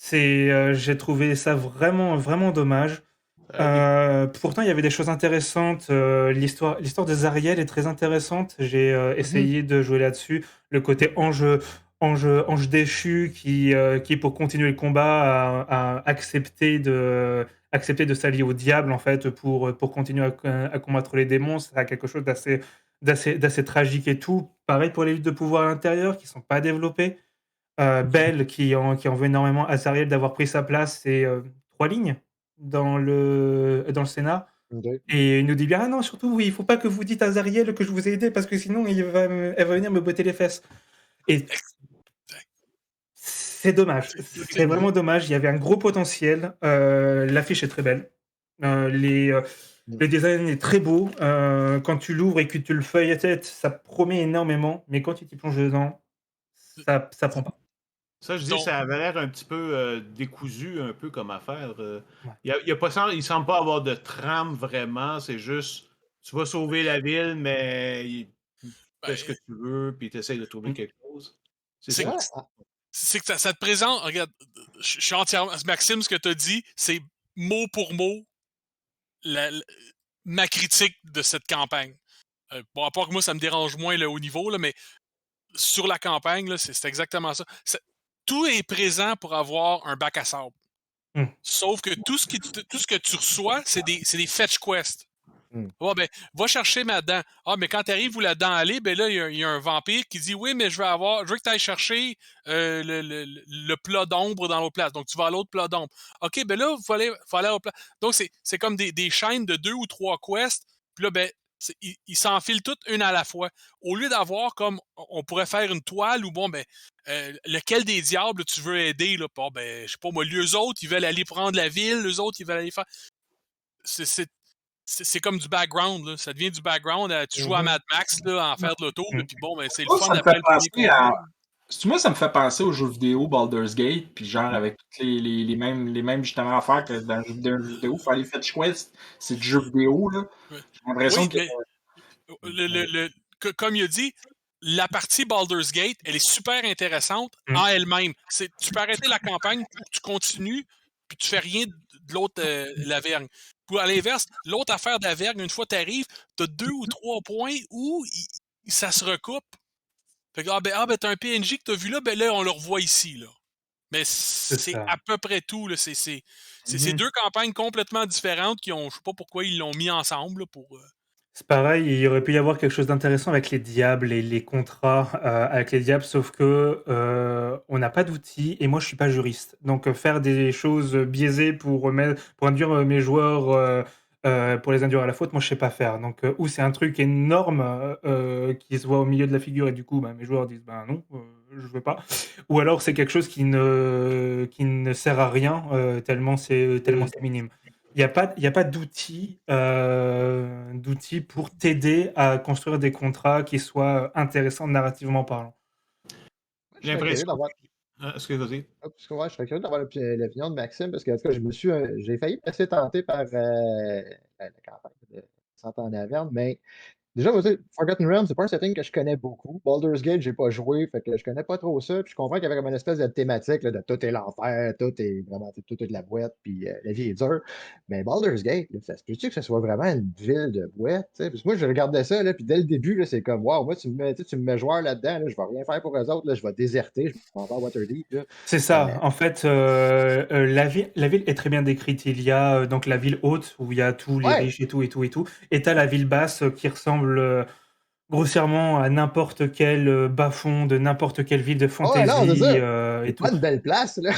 j'ai trouvé ça vraiment, vraiment dommage. Pourtant, il y avait des choses intéressantes. L'histoire de Zariel est très intéressante. J'ai essayé de jouer là-dessus. Le côté ange déchu qui, pour continuer le combat, a accepté de s'allier au diable, en fait, pour continuer à combattre les démons. Ça a quelque chose d'assez tragique et tout. Pareil pour les luttes de pouvoir à l'intérieur qui sont pas développées. Belle qui en veut énormément à Zariel d'avoir pris sa place, c'est 3 lignes dans le scénar. OK. Et il nous dit bien: «Ah non, surtout, oui, il faut pas que vous dites à Zariel que je vous ai aidé parce que sinon elle va venir me botter les fesses». Et c'est dommage, c'est vraiment dommage. Il y avait un gros potentiel. L'affiche est très belle. Le design est très beau. Quand tu l'ouvres et que tu le feuillettes, ça promet énormément, mais quand tu t'y plonges dedans, ça prend pas. Ça, je dis, Donc, ça avait l'air un petit peu décousu, un peu comme affaire. Ouais. Il semble pas avoir de trame vraiment. C'est juste, tu vas sauver la ville, mais fais ce que ben, tu veux, puis tu essaies de trouver Mmh. quelque chose. C'est c'est ça. Ouais, c'est que ça te présente. Regarde, je suis entièrement. Maxime, ce que tu as dit, c'est mot pour mot la- ma critique de cette campagne. Bon, à part que moi, ça me dérange moins le haut niveau, là, mais sur la campagne, là, c'est exactement ça. Tout est présent pour avoir un bac à sable. Sauf que tout ce que tu reçois, c'est des fetch quests. Bon, ben, va chercher ma dent. Ah, mais quand tu arrives où la dent allait, ben là, il y a un vampire qui dit oui, mais je veux que tu ailles chercher le plat d'ombre dans l'autre place. Donc, tu vas à l'autre plat d'ombre. OK, ben là, il faut aller au plat. Donc, c'est comme des chaînes de 2 ou 3 quests. Puis là, ben, ils s'enfilent toutes une à la fois. Au lieu d'avoir comme on pourrait faire une toile où, bon, ben, lequel des diables tu veux aider, là? Bon, ben, je sais pas moi, eux autres, ils veulent aller prendre la ville, eux autres, ils veulent aller faire. C'est comme du background, là. Ça devient du background. Tu joues à Mad Max là, en faire de l'auto, puis bon, ben, c'est le fun Ça me d'après fait le premier penser combat. moi, ça me fait penser aux jeux vidéo Baldur's Gate, puis genre avec toutes les mêmes justement affaires que dans le jeu vidéo, il faut aller fetch quest, c'est du jeu vidéo, là. Ouais. J'ai l'impression Oui, que. mais comme il a dit, la partie Baldur's Gate, elle est super intéressante en elle-même. Tu peux arrêter la campagne, tu continues, puis tu fais rien de l'autre Lavergne. Puis à l'inverse, l'autre affaire d'Avergne, une fois que tu arrives, tu as 2 ou 3 points où ça se recoupe. Fait que, ben, t'as un PNJ que t'as vu là, ben là, on le revoit ici, là. Mais c'est ça. à peu près tout, là. C'est deux campagnes complètement différentes qui ont, je sais pas pourquoi ils l'ont mis ensemble, là, pour. C'est pareil, il y aurait pu y avoir quelque chose d'intéressant avec les diables et les contrats avec les diables, sauf que on n'a pas d'outils et moi je suis pas juriste. Donc faire des choses biaisées pour induire mes joueurs, pour les induire à la faute, moi je sais pas faire. Donc ou c'est un truc énorme qui se voit au milieu de la figure et du coup mes joueurs disent ben non, je veux pas. Ou alors c'est quelque chose qui ne sert à rien tellement c'est minime. Il y a pas d'outils pour t'aider à construire des contrats qui soient intéressants narrativement parlant. Je J'ai serais curieux l'impression. d'avoir. Excusez-moi. Parce que, ouais, je serais curieux d'avoir l'opinion de Maxime, parce que en tout cas, j'ai failli me laisser tenter par la campagne de 100 ans en Averne, mais déjà, vous savez, Forgotten Realms, c'est pas un setting que je connais beaucoup. Baldur's Gate, j'ai pas joué, fait que je connais pas trop ça. Puis je comprends qu'il y avait comme une espèce de thématique là, de tout est l'enfer, tout est de la boîte, puis la vie est dure. Mais Baldur's Gate, là, ça se peut-tu que ce soit vraiment une ville de boîte? Tu sais? Parce que moi, je regardais ça, là, puis dès le début, là, c'est comme, waouh, moi, tu me mets joueur là-dedans, là, je vais rien faire pour eux autres, là, je vais déserter, je m'en vais à Waterdeep. Là. C'est ça. En fait, la ville est très bien décrite. Il y a donc la ville haute où il y a tous les Ouais, riches et tout et tout et tout. Et t'as la ville basse qui ressemble grossièrement à n'importe quel bas-fond de n'importe quelle ville de ouais, non, c'est fantasy ça. et C'est tout. pas une belle place, là.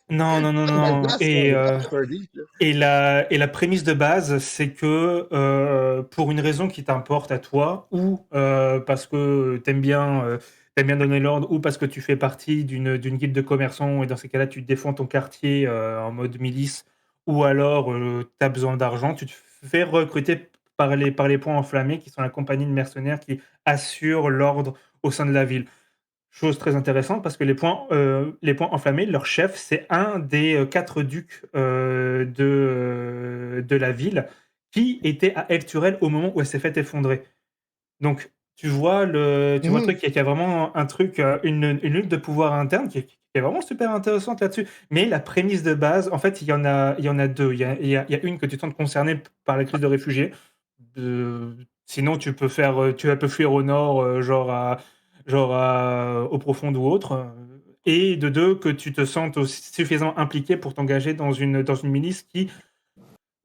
Non, non, non, C'est pas une belle non. place, Waterdeep. Là. Et la prémisse de base, c'est que pour une raison qui t'importe à toi, ou parce que t'aimes bien donner l'ordre, ou parce que tu fais partie d'une guilde de commerçants, et dans ces cas-là, tu défends ton quartier en mode milice, ou alors tu as besoin d'argent, tu te fais recruter par les points enflammés, qui sont la compagnie de mercenaires qui assure l'ordre au sein de la ville. Chose très intéressante parce que les points enflammés, leur chef, c'est un des 4 ducs de la ville qui était à Elturel au moment où elle s'est fait effondrer. Donc, tu vois le Mhm. truc, il y a vraiment un truc, une lutte de pouvoir interne qui est vraiment super intéressante là-dessus. Mais la prémisse de base, en fait, il y en a deux. Il y a une que tu tentes de concerner par la crise de réfugiés. Sinon, tu vas peu fuir au nord, au profond ou autre. Et de deux, que tu te sentes aussi suffisamment impliqué pour t'engager dans une milice qui,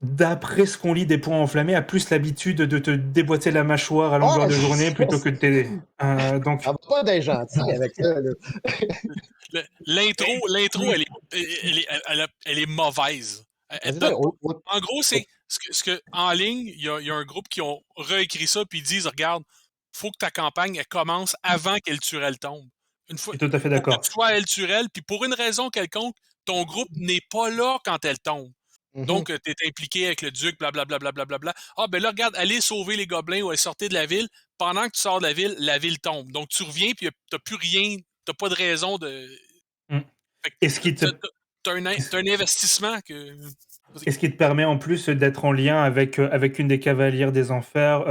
d'après ce qu'on lit des points enflammés, a plus l'habitude de te déboîter la mâchoire à longueur Ouais, de journée plutôt que de t'aider. Donc, ça va pas d'être gentil avec ça, là. L'intro, elle est mauvaise. Mais c'est ça, En gros, c'est en ligne, il y a un groupe qui ont réécrit ça puis ils disent regarde, faut que ta campagne elle commence avant qu'Elturel tombe. je suis tout à fait Faut que d'accord. tu sois à Elturel, puis pour une raison quelconque, ton groupe n'est pas là quand elle tombe. Mhm. Donc, tu es impliqué avec le duc, blablabla. Ah, ben là, regarde, allez sauver les gobelins ou allez sortir de la ville. Pendant que tu sors de la ville tombe. Donc, tu reviens, puis t'as plus rien, t'as pas de raison de. Mm. Fait que Et ce qui te t'as un investissement que. Et ce qui te permet en plus d'être en lien avec une des cavalières des enfers,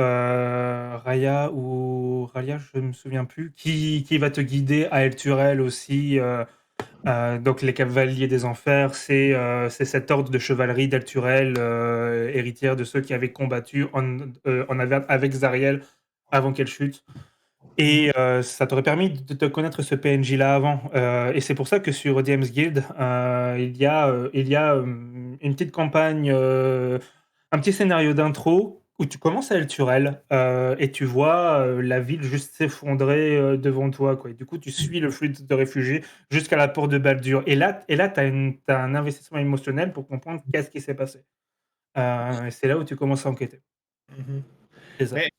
Raya ou Ralia, je me souviens plus, qui va te guider à Elturel aussi. Donc les cavaliers des enfers, c'est cet ordre de chevalerie d'Elturel, héritière de ceux qui avaient combattu en Averne avec Zariel avant qu'elle chute. Et ça t'aurait permis de connaître ce PNJ-là avant. Et c'est pour ça que sur DM's Guild, il y a une petite campagne, un petit scénario d'intro où tu commences à El Turel et tu vois la ville juste s'effondrer devant toi, quoi. Et du coup, tu suis le flux de réfugiés jusqu'à la porte de Baldur. Et là tu as un investissement émotionnel pour comprendre qu'est-ce qui s'est passé. Et c'est là où tu commences à enquêter. C'est ça. Mais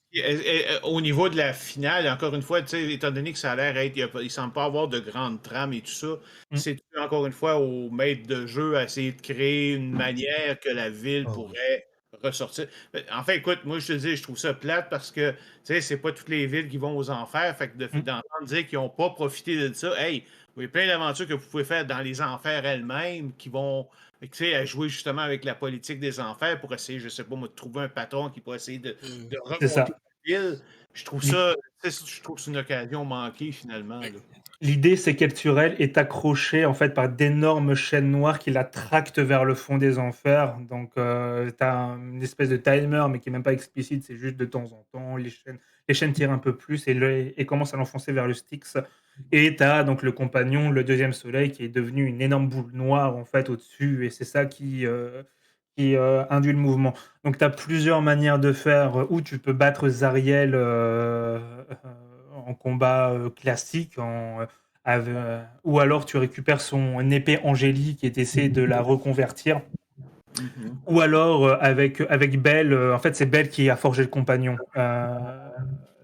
au niveau de la finale, encore une fois, tu sais, étant donné que ça a l'air être, il ne semble pas avoir de grandes trames et tout ça, c'est encore une fois au maître de jeu à essayer de créer une manière que la ville pourrait ressortir. En fait, écoute, moi je te dis, je trouve ça plate parce que tu sais, c'est pas toutes les villes qui vont aux enfers. Fait que d'entendre dire qu'ils n'ont pas profité de ça, hey, il y a plein d'aventures que vous pouvez faire dans les enfers elles-mêmes qui vont. Tu sais, à jouer justement avec la politique des enfers pour essayer, je sais pas, moi, de trouver un patron qui pourrait essayer de C'est ça. remonter la ville. Je trouve ça, je trouve que c'est une occasion manquée finalement. Là. L'idée, c'est qu'Elturel est accroché en fait par d'énormes chaînes noires qui la tractent vers le fond des enfers. Donc, tu as une espèce de timer, mais qui est même pas explicite, c'est juste de temps en temps. Les chaînes tirent un peu plus et commencent à l'enfoncer vers le Styx. Et tu as donc le compagnon, le deuxième soleil, qui est devenu une énorme boule noire en fait au-dessus. Et c'est ça qui induit le mouvement. Donc, tu as plusieurs manières de faire où tu peux battre Zariel en combat classique, ou alors tu récupères son épée angélique et tu essaies de la reconvertir. Ou alors avec Belle, en fait c'est Belle qui a forgé le compagnon.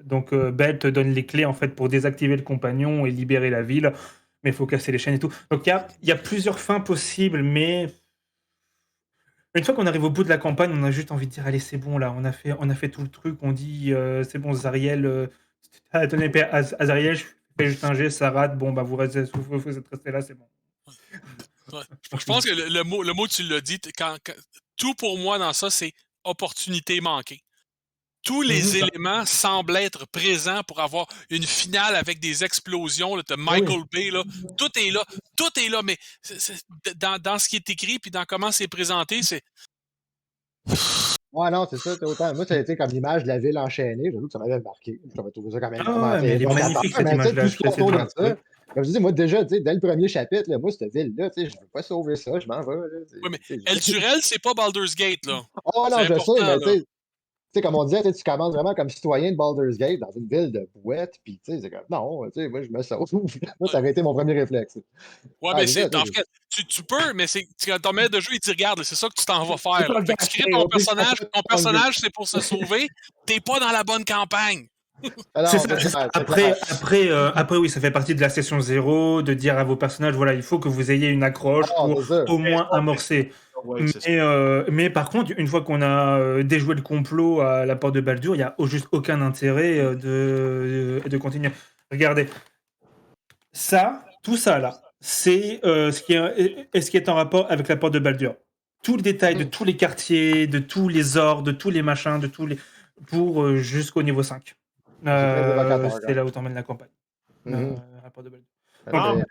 Donc Belle te donne les clés en fait pour désactiver le compagnon et libérer la ville, mais il faut casser les chaînes et tout. Donc il y a plusieurs fins possibles, mais une fois qu'on arrive au bout de la campagne, on a juste envie de dire allez c'est bon là, on a fait tout le truc, on dit c'est bon Zariel, t'as donné épée à Zariel, je fais juste un jet, ça rate, bon bah vous êtes restés là, c'est bon. Ouais. Je pense que le mot tu l'as dit, tout pour moi dans ça, c'est opportunité manquée. Tous les éléments semblent être présents pour avoir une finale avec des explosions. Tu as Michael Bay, là, tout est là, mais dans ce qui est écrit puis dans comment c'est présenté, c'est. Ouais, non, c'est ça. Autant, moi, ça a été comme l'image de la ville enchaînée. J'avoue que ça m'avait marqué. J'avais trouvé ça quand même vraiment mais elle est magnifique cette mais tu sais, image-là, tout je ce suis qui est assez autour de d'accord. ça. Comme je dis, moi, déjà, tu sais, dès le premier chapitre, là, moi, cette ville-là, tu sais, je veux pas sauver ça, je m'en vais. Là, Oui, mais Elturel, c'est pas Baldur's Gate, là. oh non, C'est je sais, important, mais là. tu sais, comme on disait, tu commences vraiment comme citoyen de Baldur's Gate dans une ville de bouettes, puis tu sais, c'est comme, non, tu sais, moi, je me sauve. Moi, ça aurait été mon premier réflexe. Ouais, Ah, mais c'est ça, en fait, tu peux, mais c'est quand ton maître de jeu, il dit regarde, c'est ça que tu t'en vas c'est faire. pas Là. le Fait que tu crées gâcher, ton personnage, c'est pour se sauver, t'es pas dans la bonne campagne. Alors, C'est ça, c'est ça. Après, oui, ça fait partie de la session 0, de dire à vos personnages, voilà, il faut que vous ayez une accroche pour au moins amorcer. Ouais, Mais par contre, une fois qu'on a déjoué le complot à la porte de Baldur, il n'y a juste aucun intérêt de continuer. Regardez, tout ça là, c'est ce qui est en rapport avec la porte de Baldur. Tout le détail de tous les quartiers, de tous les ordres, de tous les machins, pour jusqu'au niveau 5. C'est là où t'emmènes la campagne. La porte de Baldur. Donc,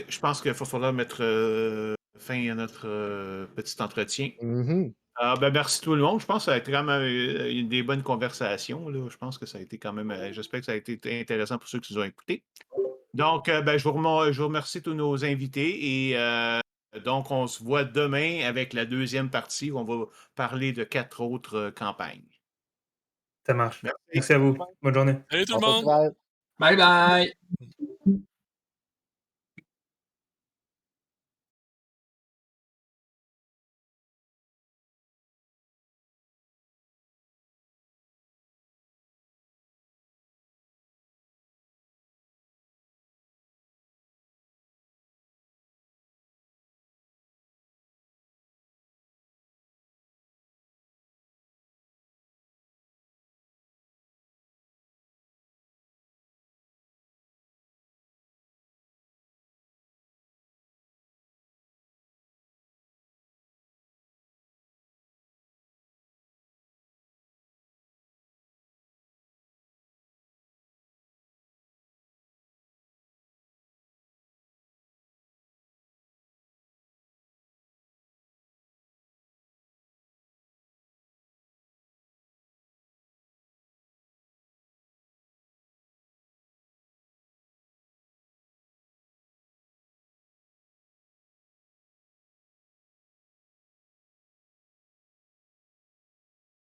je pense qu'il va falloir mettre fin à notre petit entretien. Ben, merci tout le monde. Je pense que ça a été quand même des bonnes conversations. Là. Je pense que ça a été quand même. J'espère que ça a été intéressant pour ceux qui nous ont écoutés. Donc, ben, je vous remercie tous nos invités et donc on se voit demain avec la deuxième partie où on va parler de 4 autres campagnes. Ça marche. Merci à vous. Bonne journée. Salut tout le monde! Bye bye!